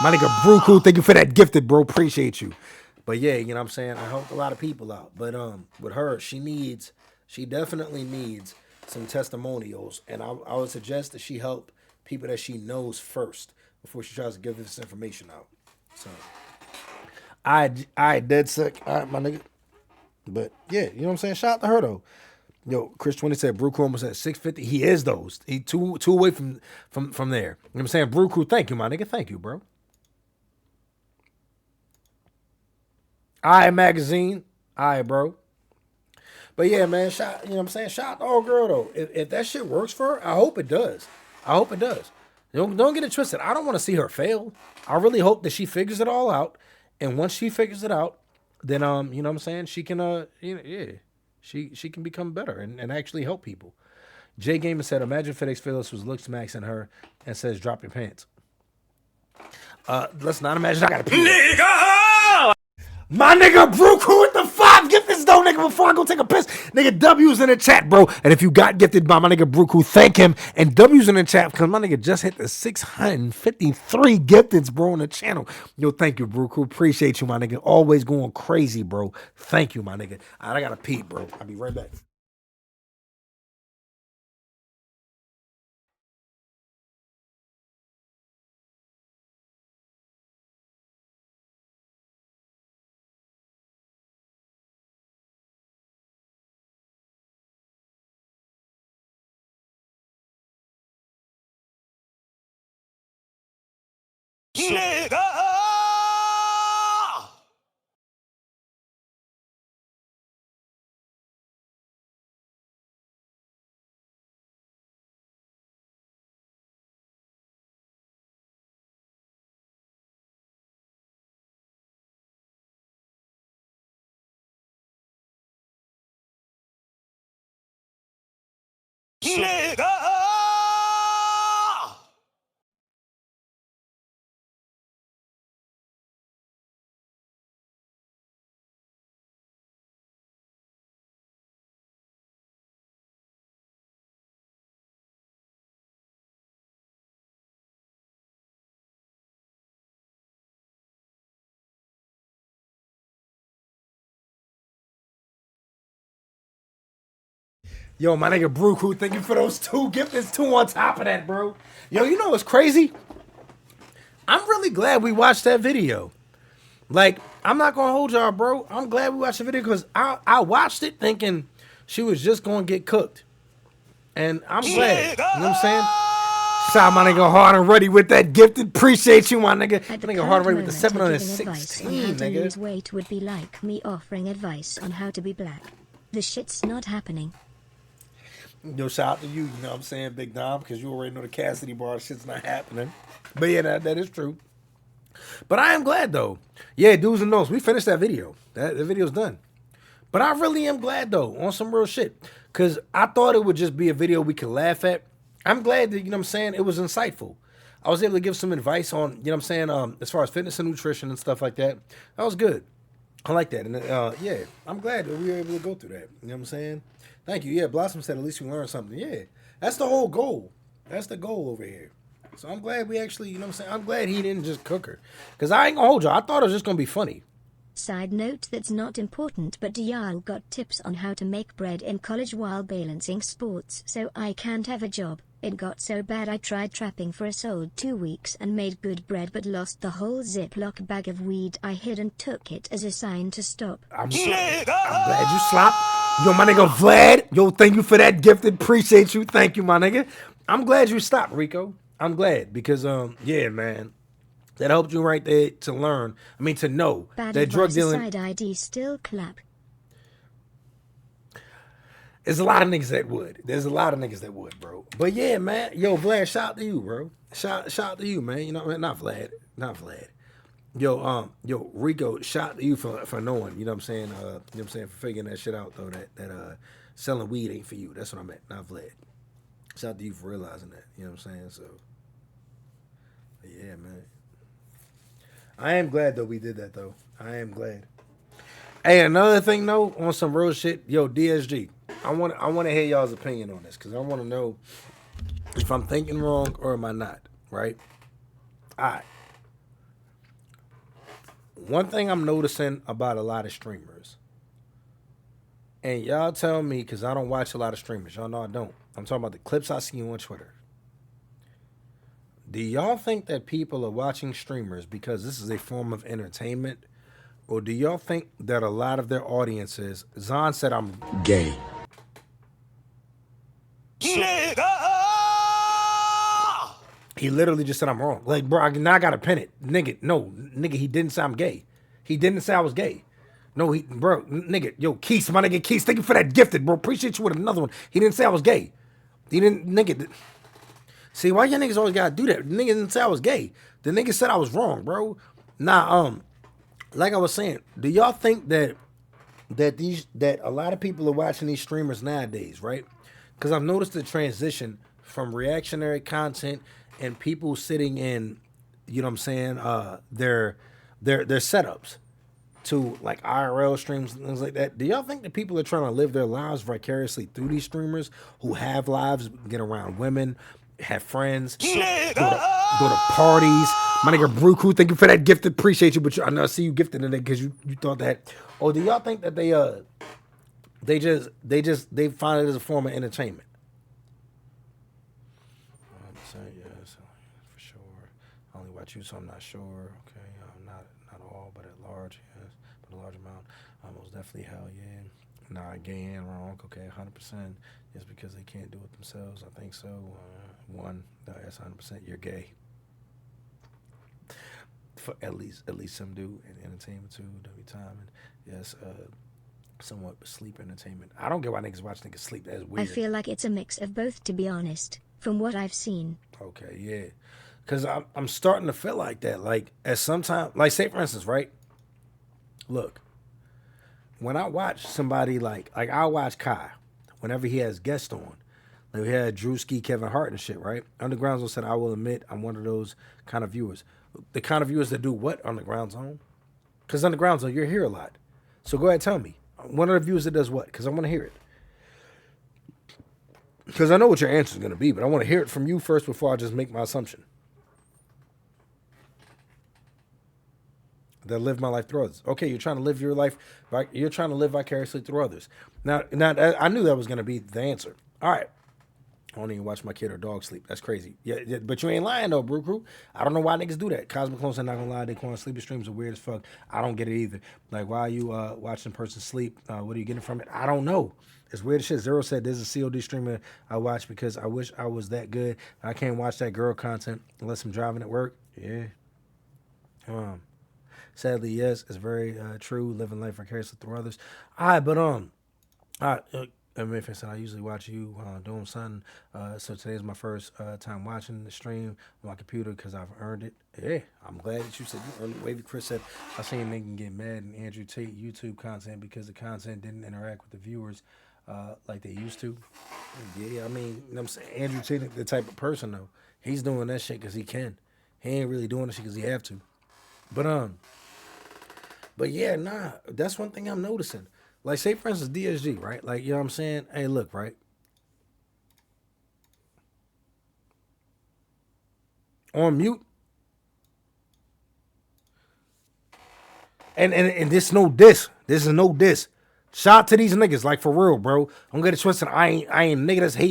My nigga Bruku, thank you for that gifted, bro. Appreciate you. But yeah, you know what I'm saying? I helped a lot of people out. But with her, she definitely needs some testimonials. And I would suggest that she help people that she knows first before she tries to give this information out. So I dead sick. All right, my nigga. But yeah, you know what I'm saying? Shout out to her though. Yo, Chris 20 said Brew Crew almost at 650. He is those. He two away from there. You know what I'm saying? Brew Crew, thank you, my nigga. Thank you, bro. All right, magazine. All right, bro. But yeah, man, you know what I'm saying? Shout out to old girl though. If that shit works for her, I hope it does. Don't get it twisted. I don't want to see her fail. I really hope that she figures it all out. And once she figures it out, then you know what I'm saying, she can she can become better and actually help people. Jay Gamer said, imagine FitXFearless was looks maxing her and says drop your pants. Let's not imagine I gotta pee. Nigga! My nigga Bruku with the 5, get this W's though, nigga, before I go take a piss. Nigga, W's in the chat, bro. And if you got gifted by my nigga Bruku, thank him. And W's in the chat because my nigga just hit the 653 gifteds, bro, on the channel. Yo, thank you, Bruku. Appreciate you, my nigga. Always going crazy, bro. Thank you, my nigga. All right, I gotta pee, bro. I'll be right back. Yo, my nigga Bruku, thank you for those 2 gifteds, 2 on top of that, bro. Yo, you know what's crazy? I'm really glad we watched that video. Like, I'm not gonna hold y'all, bro. I'm glad we watched the video because I watched it thinking she was just gonna get cooked. And I'm glad. You know what I'm saying? Shout out my nigga Hard and Ready with that gifted. Appreciate you, my nigga. My nigga Hard and Ready with the 716, nigga. Lose weight would be like me offering advice on how to be black. The shit's not happening. Yo, shout out to you, you know what I'm saying, Big Dom, because you already know the Cassidy bar shit's not happening. But yeah, that is true. But I am glad, though. Yeah, do's and don'ts. We finished that video. The video's done. But I really am glad, though, on some real shit. Because I thought it would just be a video we could laugh at. I'm glad that, you know what I'm saying, it was insightful. I was able to give some advice on, you know what I'm saying, as far as fitness and nutrition and stuff like that. That was good. I like that. And yeah, I'm glad that we were able to go through that. You know what I'm saying? Thank you. Yeah, Blossom said at least we learned something. Yeah, that's the whole goal. That's the goal over here. So I'm glad we actually, you know what I'm saying? I'm glad he didn't just cook her. Because I ain't gonna hold you. I thought it was just gonna be funny. Side note that's not important, but y'all got tips on how to make bread in college while balancing sports so I can't have a job. It got so bad I tried trapping for a solid 2 weeks and made good bread but lost the whole Ziploc bag of weed I hid and took it as a sign to stop. I'm glad you slopped. Yo, my nigga Vlad. Yo, thank you for that gifted. Appreciate you. Thank you, my nigga. I'm glad you stopped, Rico. I'm glad because, yeah, man. That helped you right there to learn. I mean, to know Bad that drug dealing. Side ID still clap. There's a lot of niggas that would. There's a lot of niggas that would, bro. But yeah, man. Yo, Vlad, shout out to you, bro. Shout out to you, man. You know, not Vlad. Yo, Rico, shout out to you for knowing. You know what I'm saying? You know what I'm saying? For figuring that shit out though. That selling weed ain't for you. That's what I meant. Not Vlad. Shout out to you for realizing that. You know what I'm saying? So, yeah, man. I am glad though we did that though. I am glad. Hey, another thing though, on some real shit, yo, DSG. I want to hear y'all's opinion on this because I want to know if I'm thinking wrong or am I not, right? All right. One thing I'm noticing about a lot of streamers, and y'all tell me because I don't watch a lot of streamers. Y'all know I don't. I'm talking about the clips I see on Twitter. Do y'all think that people are watching streamers because this is a form of entertainment? Or do y'all think that a lot of their audiences, Zahn said I'm gay. He literally just said I'm wrong. Like, bro, now I gotta pin it. Nigga, he didn't say I'm gay. He didn't say I was gay. No, nigga, yo, Keith, my nigga Keith, thank you for that gifted, bro. Appreciate you with another one. He didn't say I was gay. He didn't, nigga. See, why y'all niggas always gotta do that? The nigga didn't say I was gay. The nigga said I was wrong, bro. Nah, like I was saying, do y'all think that a lot of people are watching these streamers nowadays, right? Because I've noticed the transition from reactionary content and people sitting in, you know what I'm saying, their setups. to like IRL streams and things like that. Do y'all think that people are trying to live their lives vicariously through these streamers who have lives, get around women, have friends, go to parties? My nigga Bruku, thank you for that gift. Appreciate you, but I know I see you gifted in it because you thought that. Or do y'all think that they find it as a form of entertainment? Yes, for sure. I only watch you, so I'm not sure. Okay, not all, but at large, yes, but a large amount. Most definitely, hell yeah. Nah, gay and wrong. Okay, 100%. It's because they can't do it themselves. I think so. That's 100%. You're gay. For at least some do in entertainment too. W time and yes, somewhat sleep entertainment. I don't get why niggas watch niggas sleep. That's weird. I feel like it's a mix of both, to be honest, from what I've seen. Okay, yeah, because I'm starting to feel like that. Like at some time, like say for instance, right? Look, when I watch somebody like I'll watch Kai whenever he has guests on. Like we had Drewski, Kevin Hart and shit, right? Underground Zone said, I will admit I'm one of those kind of viewers. The kind of viewers that do what, Underground Zone? Because Underground Zone, you're here a lot. So go ahead, tell me. One of the viewers that does what? Because I want to hear it. Because I know what your answer is going to be, but I want to hear it from you first before I just make my assumption. That live my life through others. Okay, you're trying to live your life. You're trying to live vicariously through others. Now, I knew that was going to be the answer. All right. I don't even watch my kid or dog sleep. That's crazy. Yeah, but you ain't lying though, Brew Crew. I don't know why niggas do that. Cosmic Clone said, not gonna lie, Daquan, sleeping streams are weird as fuck. I don't get it either. Like, why are you watching a person sleep? What are you getting from it? I don't know. It's weird as shit. Zero said, there's a COD streamer I watch because I wish I was that good. I can't watch that girl content unless I'm driving at work. Yeah. Sadly, yes, it's very true. Living life vicariously through others. All right, but Memphis said, I usually watch you doing something. So today's my first time watching the stream on my computer because I've earned it. Yeah, I'm glad that you said you earned it. Wavy Chris said, I seen niggas get mad and Andrew Tate YouTube content because the content didn't interact with the viewers like they used to. Yeah, I mean, you know what I'm saying? Andrew Tate, the type of person, though, he's doing that shit because he can. He ain't really doing that shit because he have to. But yeah, nah, that's one thing I'm noticing. Like, say, for instance, DSG, right? Like, you know what I'm saying? Hey, look, right? On mute. And this no diss. This is no diss. Shout out to these niggas, like, for real, bro. Don't get it twisted. I ain't nigga that's hating.